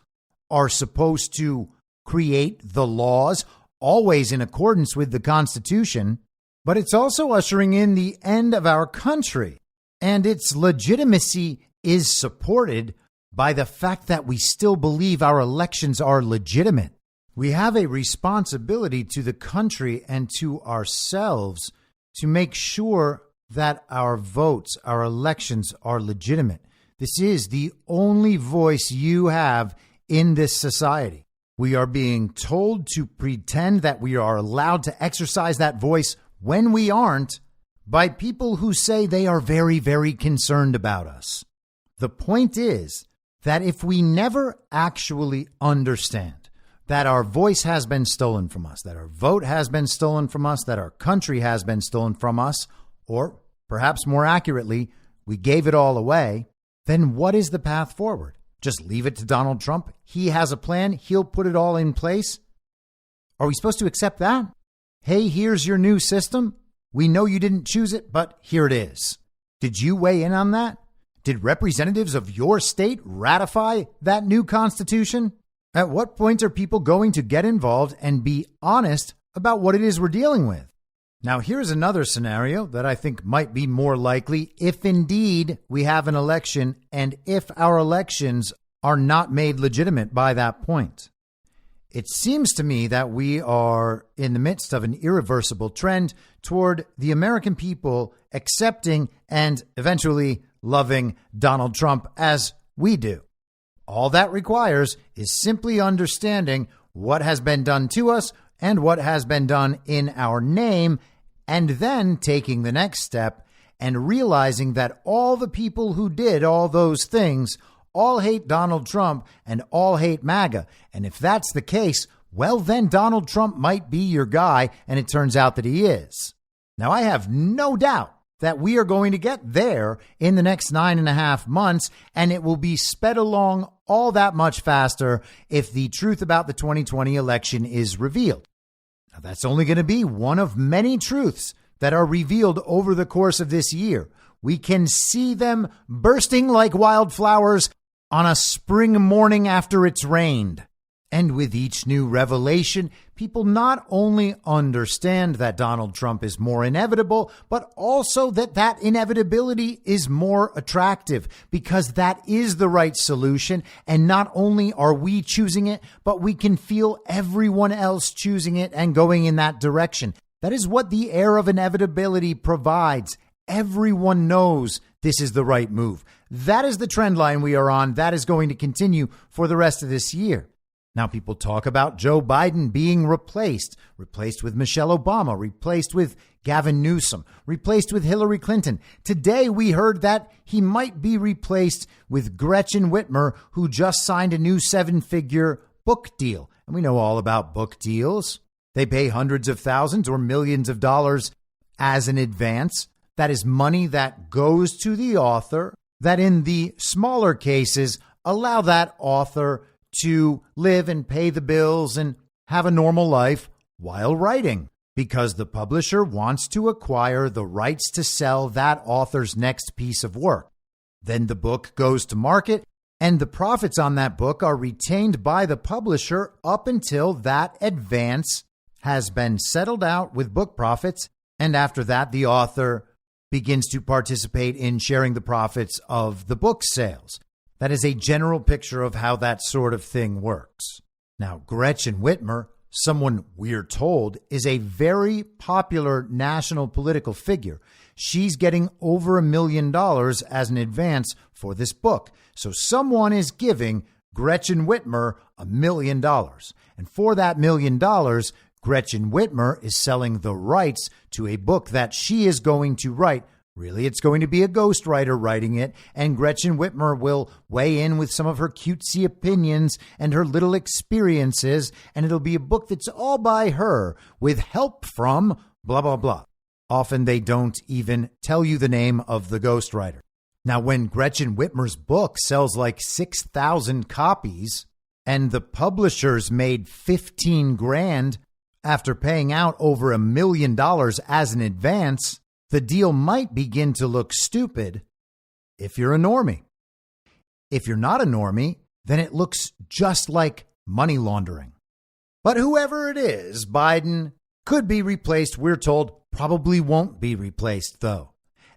are supposed to create the laws, always in accordance with the Constitution, but it's also ushering in the end of our country. And its legitimacy is supported by the fact that we still believe our elections are legitimate. We have a responsibility to the country and to ourselves to make sure that our votes, our elections are legitimate. This is the only voice you have in this society. We are being told to pretend that we are allowed to exercise that voice when we aren't by people who say they are very, very concerned about us. The point is that if we never actually understand that our voice has been stolen from us, that our vote has been stolen from us, that our country has been stolen from us, or perhaps more accurately, we gave it all away, then what is the path forward? Just leave it to Donald Trump? He has a plan. He'll put it all in place. Are we supposed to accept that? Hey, here's your new system. We know you didn't choose it, but here it is. Did you weigh in on that? Did representatives of your state ratify that new constitution? At what point are people going to get involved and be honest about what it is we're dealing with? Now, here's another scenario that I think might be more likely if indeed we have an election and if our elections are not made legitimate by that point. It seems to me that we are in the midst of an irreversible trend toward the American people accepting and eventually loving Donald Trump as we do. All that requires is simply understanding what has been done to us and what has been done in our name, and then taking the next step and realizing that all the people who did all those things all hate Donald Trump and all hate MAGA. And if that's the case, well, then Donald Trump might be your guy, and it turns out that he is. Now, I have no doubt that we are going to get there in the next 9.5 months, and it will be sped along all that much faster if the truth about the 2020 election is revealed. Now, that's only going to be one of many truths that are revealed over the course of this year. We can see them bursting like wildflowers on a spring morning after it's rained. And with each new revelation, people not only understand that Donald Trump is more inevitable, but also that that inevitability is more attractive because that is the right solution. And not only are we choosing it, but we can feel everyone else choosing it and going in that direction. That is what the air of inevitability provides. Everyone knows this is the right move. That is the trend line we are on. That is going to continue for the rest of this year. Now, people talk about Joe Biden being replaced with Michelle Obama, replaced with Gavin Newsom, replaced with Hillary Clinton. Today, we heard that he might be replaced with Gretchen Whitmer, who just signed a new 7-figure book deal. And we know all about book deals. They pay hundreds of thousands or millions of dollars as an advance. That is money that goes to the author, that in the smaller cases allow that author to live and pay the bills and have a normal life while writing, because the publisher wants to acquire the rights to sell that author's next piece of work. Then the book goes to market, and the profits on that book are retained by the publisher up until that advance has been settled out with book profits, and after that, the author begins to participate in sharing the profits of the book sales. That is a general picture of how that sort of thing works. Now, Gretchen Whitmer, someone we're told, is a very popular national political figure. She's getting over $1 million as an advance for this book. So someone is giving Gretchen Whitmer $1 million. And for that $1 million, Gretchen Whitmer is selling the rights to a book that she is going to write. Really, it's going to be a ghostwriter writing it, and Gretchen Whitmer will weigh in with some of her cutesy opinions and her little experiences, and it'll be a book that's all by her with help from blah, blah, blah. Often they don't even tell you the name of the ghostwriter. Now, when Gretchen Whitmer's book sells like 6,000 copies and the publishers made 15 grand after paying out over $1 million as an advance, the deal might begin to look stupid if you're a normie. If you're not a normie, then it looks just like money laundering. But whoever it is, Biden could be replaced. We're told probably won't be replaced, though.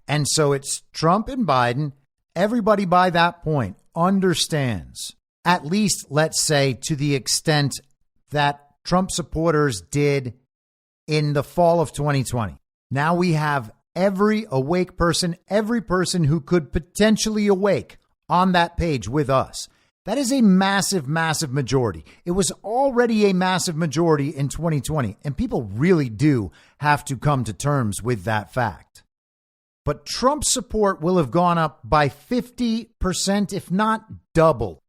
And so it's Trump and Biden. Everybody by that point understands, at least let's say to the extent that Trump supporters did in the fall of 2020. Now we have every awake person, every person who could potentially awake on that page with us. That is a massive, massive majority. It was already a massive majority in 2020, and people really do have to come to terms with that fact. But Trump's support will have gone up by 50%, if not double.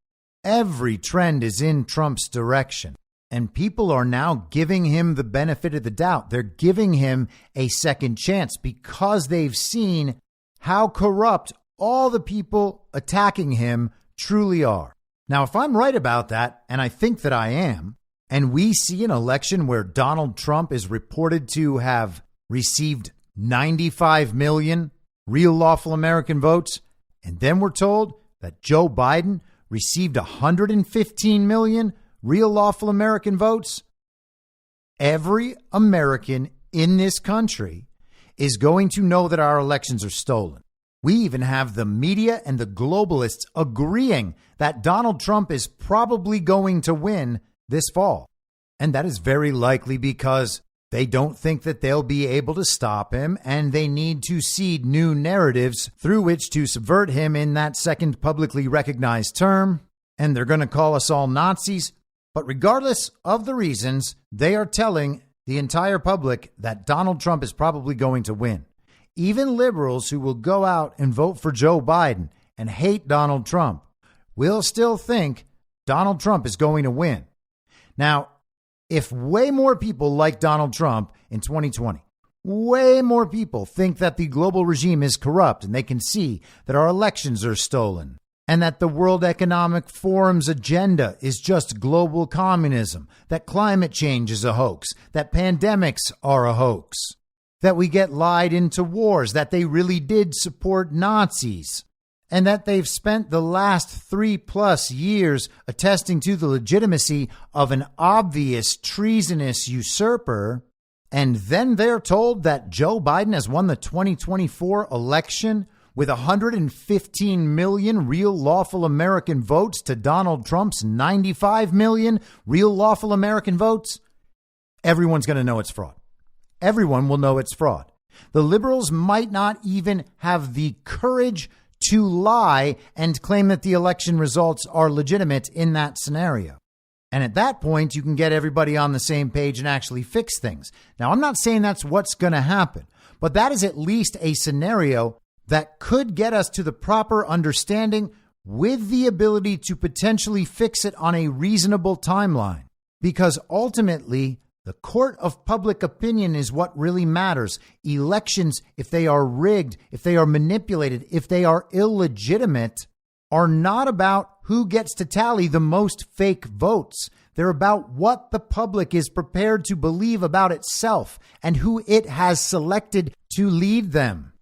Every trend is in Trump's direction, and people are now giving him the benefit of the doubt. They're giving him a second chance because they've seen how corrupt all the people attacking him truly are. Now, if I'm right about that, and I think that I am, and we see an election where Donald Trump is reported to have received 95 million real lawful American votes, and then we're told that Joe Biden received 115 million real lawful American votes, every American in this country is going to know that our elections are stolen. We even have the media and the globalists agreeing that Donald Trump is probably going to win this fall. And that is very likely because they don't think that they'll be able to stop him, and they need to seed new narratives through which to subvert him in that second publicly recognized term. And they're going to call us all Nazis. But regardless of the reasons, they are telling the entire public that Donald Trump is probably going to win. Even liberals who will go out and vote for Joe Biden and hate Donald Trump will still think Donald Trump is going to win. Now, if way more people like Donald Trump in 2020, way more people think that the global regime is corrupt and they can see that our elections are stolen and that the World Economic Forum's agenda is just global communism, that climate change is a hoax, that pandemics are a hoax, that we get lied into wars, that they really did support Nazis, and that they've spent the last 3+ years attesting to the legitimacy of an obvious treasonous usurper, and then they're told that Joe Biden has won the 2024 election with 115 million real lawful American votes to Donald Trump's 95 million real lawful American votes, everyone's going to know it's fraud. Everyone will know it's fraud. The liberals might not even have the courage to lie and claim that the election results are legitimate in that scenario. And at that point, you can get everybody on the same page and actually fix things. Now, I'm not saying that's what's going to happen, but that is at least a scenario that could get us to the proper understanding with the ability to potentially fix it on a reasonable timeline. Because ultimately, the court of public opinion is what really matters. Elections, if they are rigged, if they are manipulated, if they are illegitimate, are not about who gets to tally the most fake votes. They're about what the public is prepared to believe about itself and who it has selected to lead them.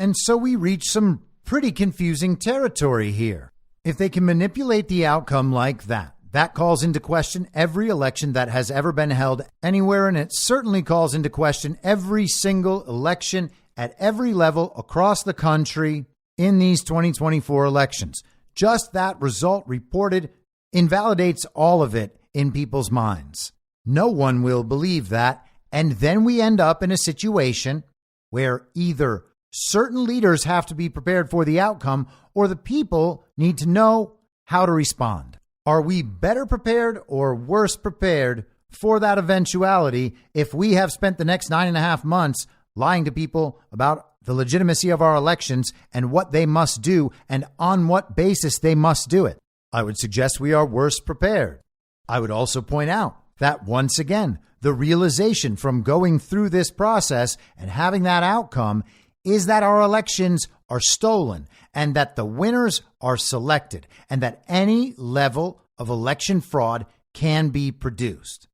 And so we reach some pretty confusing territory here. If they can manipulate the outcome like that, that calls into question every election that has ever been held anywhere, and it certainly calls into question every single election at every level across the country in these 2024 elections. Just that result reported invalidates all of it in people's minds. No one will believe that, and then we end up in a situation where either certain leaders have to be prepared for the outcome or the people need to know how to respond. Are we better prepared or worse prepared for that eventuality if we have spent the next 9.5 months lying to people about the legitimacy of our elections and what they must do and on what basis they must do it? I would suggest we are worse prepared. I would also point out that once again, the realization from going through this process and having that outcome is that our elections are stolen and that the winners are selected and that any level of election fraud can be produced.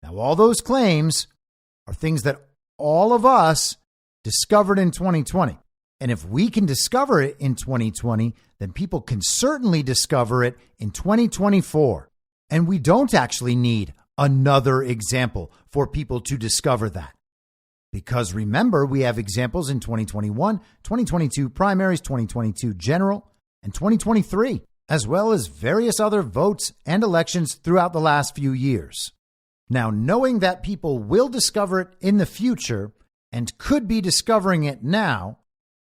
Now, all those claims are things that all of us discovered in 2020. And if we can discover it in 2020, then people can certainly discover it in 2024. And we don't actually need another example for people to discover that. Because remember, we have examples in 2021, 2022 primaries, 2022 general, and 2023, as well as various other votes and elections throughout the last few years. Now, knowing that people will discover it in the future and could be discovering it now,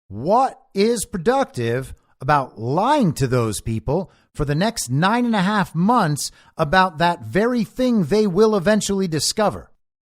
what is productive about lying to those people for the next 9.5 months about that very thing they will eventually discover?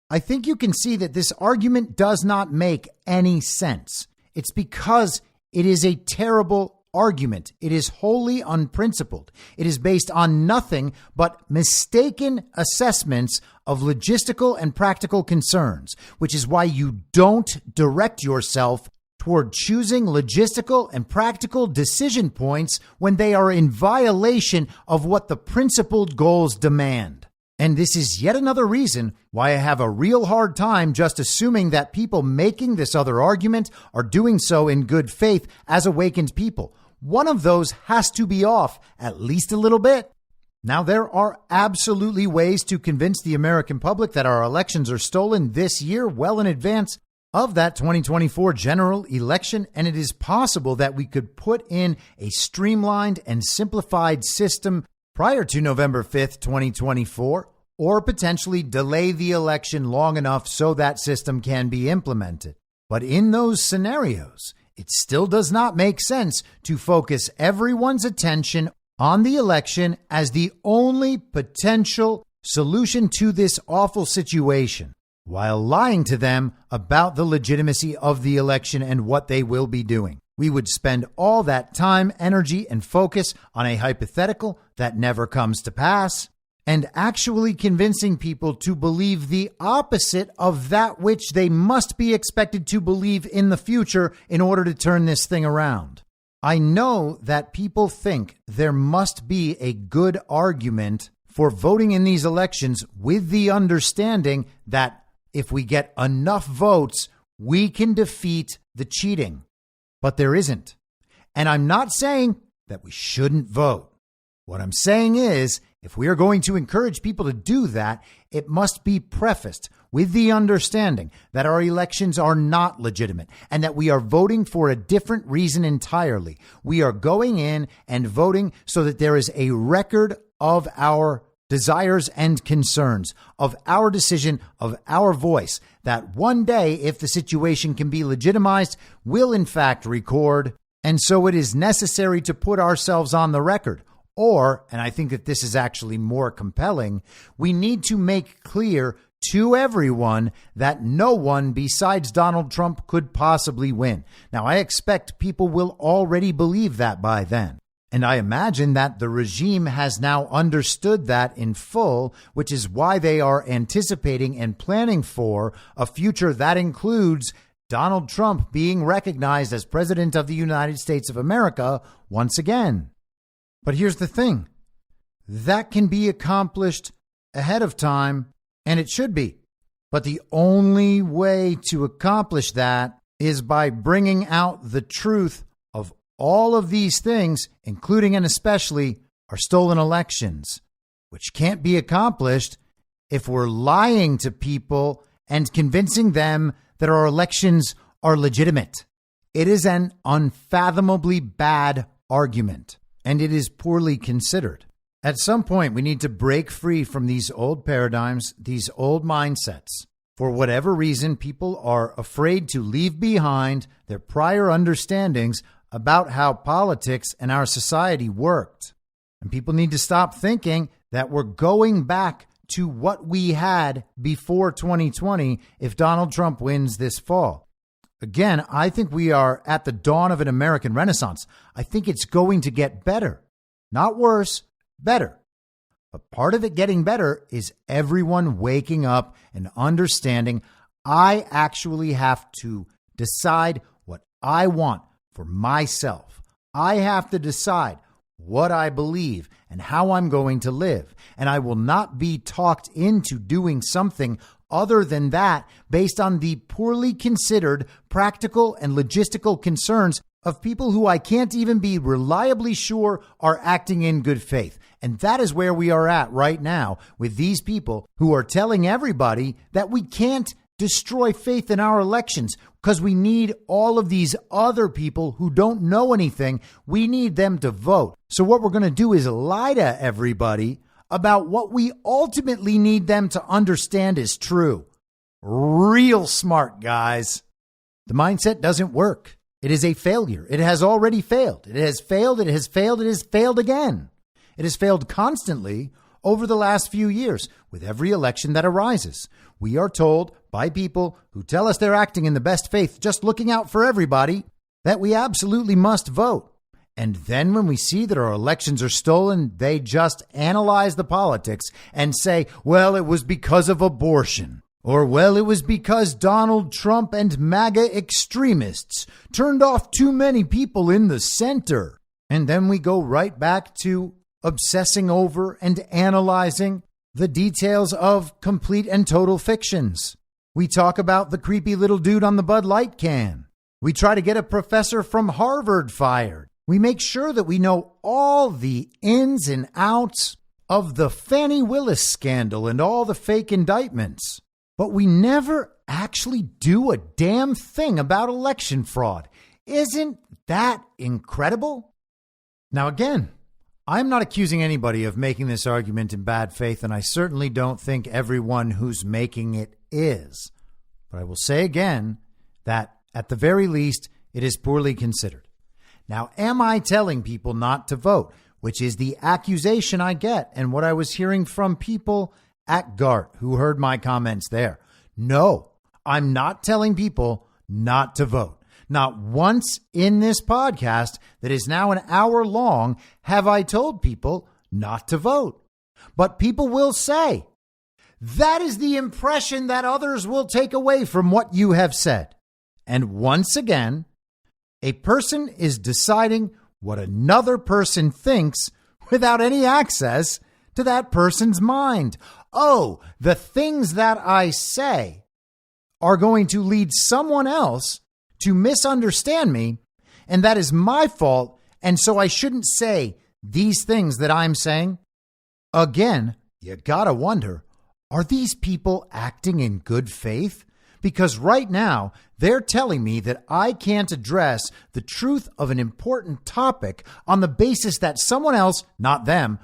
I think you can see that this argument does not make any sense. It's because it is a terrible argument. It is wholly unprincipled. It is based on nothing but mistaken assessments of logistical and practical concerns, which is why you don't direct yourself toward choosing logistical and practical decision points when they are in violation of what the principled goals demand. And this is yet another reason why I have a real hard time just assuming that people making this other argument are doing so in good faith as awakened people. One of those has to be off at least a little bit. Now, there are absolutely ways to convince the American public that our elections are stolen this year, well in advance of that 2024 general election, and it is possible that we could put in a streamlined and simplified system prior to November 5th, 2024, or potentially delay the election long enough so that system can be implemented. But in those scenarios, it still does not make sense to focus everyone's attention on the election as the only potential solution to this awful situation, while lying to them about the legitimacy of the election and what they will be doing. We would spend all that time, energy, and focus on a hypothetical that never comes to pass, and actually convincing people to believe the opposite of that which they must be expected to believe in the future in order to turn this thing around. I know that people think there must be a good argument for voting in these elections with the understanding that if we get enough votes, we can defeat the cheating. But there isn't. And I'm not saying that we shouldn't vote. What I'm saying is, if we are going to encourage people to do that, it must be prefaced with the understanding that our elections are not legitimate and that we are voting for a different reason entirely. We are going in and voting so that there is a record of our desires and concerns, of our decision, of our voice, that one day, if the situation can be legitimized, will in fact record. And so it is necessary to put ourselves on the record. Or, and I think that this is actually more compelling, we need to make clear to everyone that no one besides Donald Trump could possibly win. Now, I expect people will already believe that by then. And I imagine that the regime has now understood that in full, which is why they are anticipating and planning for a future that includes Donald Trump being recognized as President of the United States of America once again. But here's the thing. That can be accomplished ahead of time, and it should be. But the only way to accomplish that is by bringing out the truth of all of these things, including and especially our stolen elections, which can't be accomplished if we're lying to people and convincing them that our elections are legitimate. It is an unfathomably bad argument, and it is poorly considered. At some point, we need to break free from these old paradigms, these old mindsets. For whatever reason, people are afraid to leave behind their prior understandings about how politics and our society worked. And people need to stop thinking that we're going back to what we had before 2020 if Donald Trump wins this fall. Again, I think we are at the dawn of an American Renaissance. I think it's going to get better, not worse, better. But part of it getting better is everyone waking up and understanding I actually have to decide what I want for myself. I have to decide what I believe and how I'm going to live. And I will not be talked into doing something other than that based on the poorly considered practical and logistical concerns of people who I can't even be reliably sure are acting in good faith. And that is where we are at right now with these people who are telling everybody that we can't destroy faith in our elections because we need all of these other people who don't know anything. We need them to vote. So what we're going to do is lie to everybody about what we ultimately need them to understand is true. Real smart, guys. The mindset doesn't work. It is a failure. It has already failed. It has failed. It has failed. It has failed again. It has failed constantly over the last few years with every election that arises. We are told by people who tell us they're acting in the best faith, just looking out for everybody, that we absolutely must vote. And then when we see that our elections are stolen, they just analyze the politics and say, well, it was because of abortion. Or, well, it was because Donald Trump and MAGA extremists turned off too many people in the center. And then we go right back to obsessing over and analyzing the details of complete and total fictions. We talk about the creepy little dude on the Bud Light can. We try to get a professor from Harvard fired. We make sure that we know all the ins and outs of the Fannie Willis scandal and all the fake indictments. But we never actually do a damn thing about election fraud. Isn't that incredible? Now, again, I'm not accusing anybody of making this argument in bad faith, and I certainly don't think everyone who's making it is. But I will say again that, at the very least, it is poorly considered. Now, am I telling people not to vote, which is the accusation I get and what I was hearing from people at GART who heard my comments there? No, I'm not telling people not to vote. Not once in this podcast that is now an hour long have I told people not to vote. But people will say, that is the impression that others will take away from what you have said. And once again, a person is deciding what another person thinks without any access to that person's mind. Oh, the things that I say are going to lead someone else to misunderstand me, and that is my fault, and so I shouldn't say these things that I'm saying. Again, you gotta wonder, are these people acting in good faith? Because right now, they're telling me that I can't address the truth of an important topic on the basis that someone else, not them,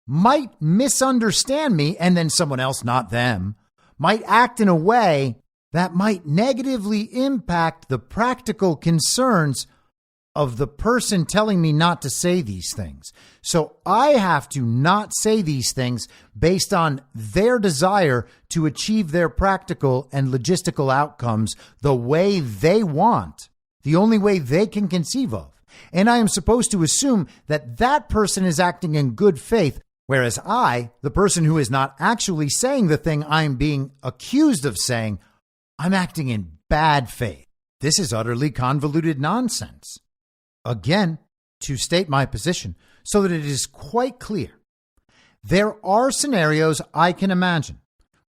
might misunderstand me, and then someone else, not them, might act in a way that might negatively impact the practical concerns of the person telling me not to say these things. So I have to not say these things based on their desire to achieve their practical and logistical outcomes the way they want, the only way they can conceive of. And I am supposed to assume that that person is acting in good faith, whereas I, the person who is not actually saying the thing I'm being accused of saying, I'm acting in bad faith. This is utterly convoluted nonsense. Again, to state my position so that it is quite clear, there are scenarios I can imagine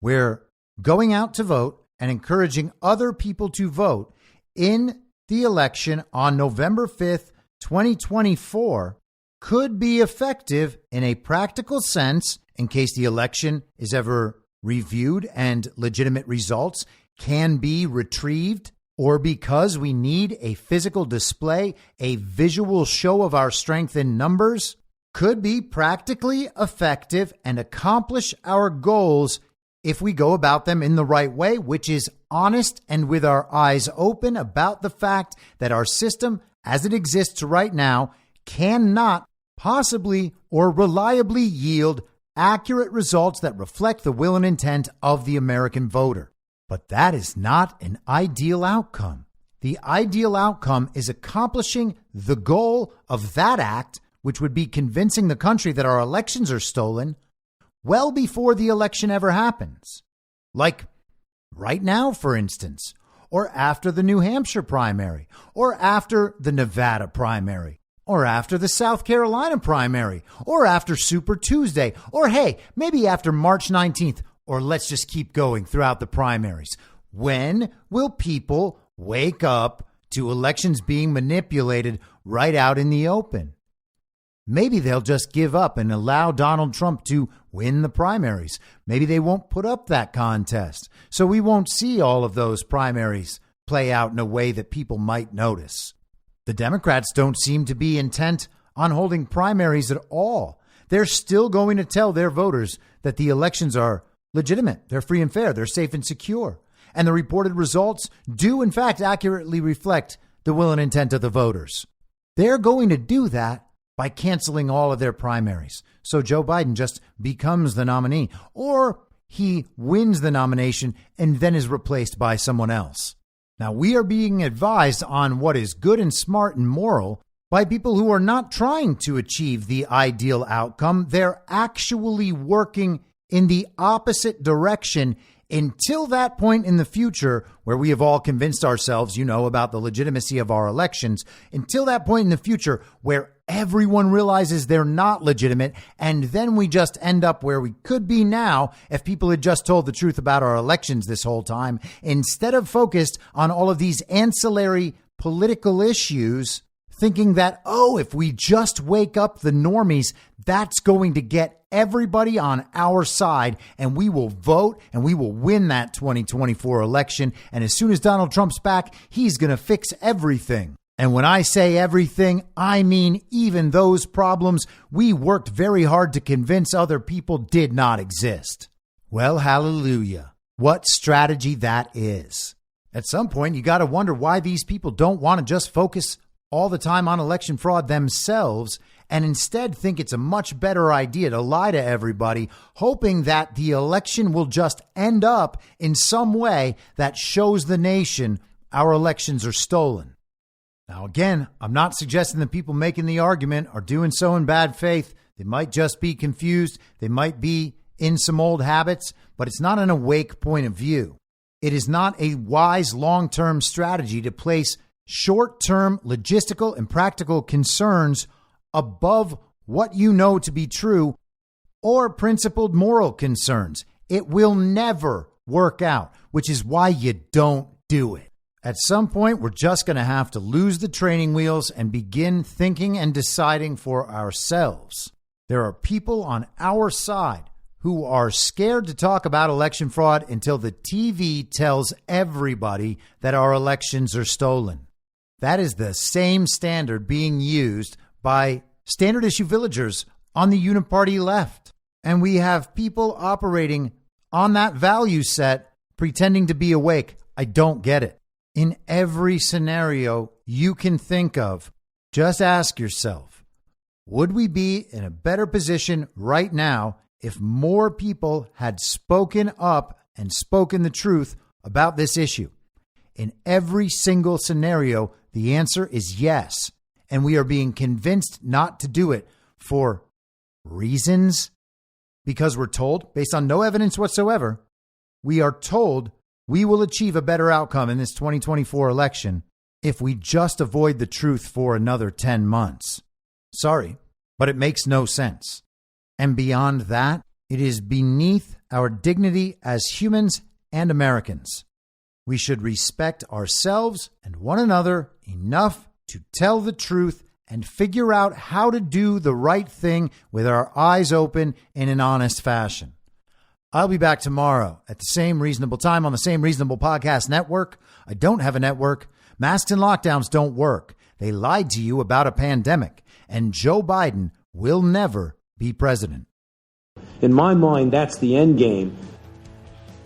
where going out to vote and encouraging other people to vote in the election on November 5th, 2024 could be effective in a practical sense in case the election is ever reviewed and legitimate results can be retrieved, or because we need a physical display, a visual show of our strength in numbers, could be practically effective and accomplish our goals if we go about them in the right way, which is honest and with our eyes open about the fact that our system, as it exists right now, cannot possibly or reliably yield accurate results that reflect the will and intent of the American voter. But that is not an ideal outcome. The ideal outcome is accomplishing the goal of that act, which would be convincing the country that our elections are stolen, well before the election ever happens. Like right now, for instance, or after the New Hampshire primary, or after the Nevada primary, or after the South Carolina primary, or after Super Tuesday, or hey, maybe after March 19th, or let's just keep going throughout the primaries? When will people wake up to elections being manipulated right out in the open? Maybe they'll just give up and allow Donald Trump to win the primaries. Maybe they won't put up that contest, so we won't see all of those primaries play out in a way that people might notice. The Democrats don't seem to be intent on holding primaries at all. They're still going to tell their voters that the elections are legitimate, they're free and fair, they're safe and secure. And the reported results do, in fact, accurately reflect the will and intent of the voters. They're going to do that by canceling all of their primaries. So Joe Biden just becomes the nominee, or he wins the nomination and then is replaced by someone else. Now, we are being advised on what is good and smart and moral by people who are not trying to achieve the ideal outcome. They're actually working in the opposite direction until that point in the future where we have all convinced ourselves, about the legitimacy of our elections, until that point in the future where everyone realizes they're not legitimate. And then we just end up where we could be now if people had just told the truth about our elections this whole time, instead of focused on all of these ancillary political issues, thinking that, if we just wake up the normies, that's going to get everybody on our side and we will vote and we will win that 2024 election. And as soon as Donald Trump's back, he's going to fix everything. And when I say everything, I mean even those problems we worked very hard to convince other people did not exist. Well, hallelujah. What strategy that is. At some point, you got to wonder why these people don't want to just focus all the time on election fraud themselves and instead think it's a much better idea to lie to everybody, hoping that the election will just end up in some way that shows the nation our elections are stolen. Now, again, I'm not suggesting that people making the argument are doing so in bad faith. They might just be confused. They might be in some old habits, but it's not an awake point of view. It is not a wise long-term strategy to place short-term logistical and practical concerns above what you know to be true or principled moral concerns. It will never work out, which is why you don't do it. At some point, we're just going to have to lose the training wheels and begin thinking and deciding for ourselves. There are people on our side who are scared to talk about election fraud until the TV tells everybody that our elections are stolen. That is the same standard being used by standard issue villagers on the uniparty left. And we have people operating on that value set, pretending to be awake. I don't get it. In every scenario you can think of, just ask yourself, would we be in a better position right now if more people had spoken up and spoken the truth about this issue? In every single scenario, the answer is yes. And we are being convinced not to do it for reasons because we're told, based on no evidence whatsoever, we are told we will achieve a better outcome in this 2024 election if we just avoid the truth for another 10 months. Sorry, but it makes no sense. And beyond that, it is beneath our dignity as humans and Americans. We should respect ourselves and one another enough to tell the truth and figure out how to do the right thing with our eyes open in an honest fashion. I'll be back tomorrow at the same reasonable time on the same reasonable podcast network. I don't have a network. Masks and lockdowns don't work. They lied to you about a pandemic, and Joe Biden will never be president. In my mind, that's the end game.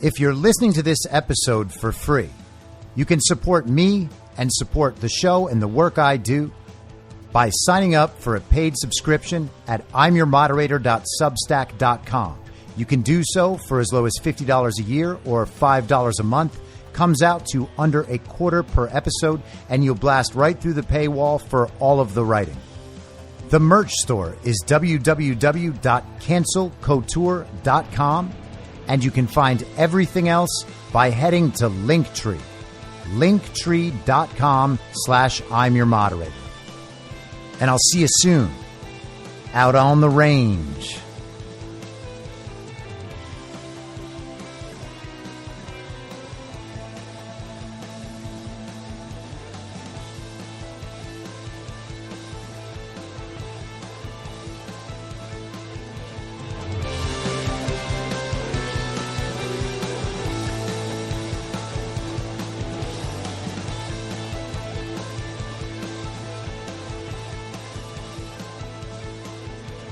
If you're listening to this episode for free, you can support me and support the show and the work I do by signing up for a paid subscription at imyourmoderator.substack.com. You can do so for as low as $50 a year or $5 a month. Comes out to under $0.25 per episode, and you'll blast right through the paywall for all of the writing. The merch store is www.cancelcouture.com, and you can find everything else by heading to Linktree. Linktree.com/I'mYourModerator. And I'll see you soon out on the range.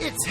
It's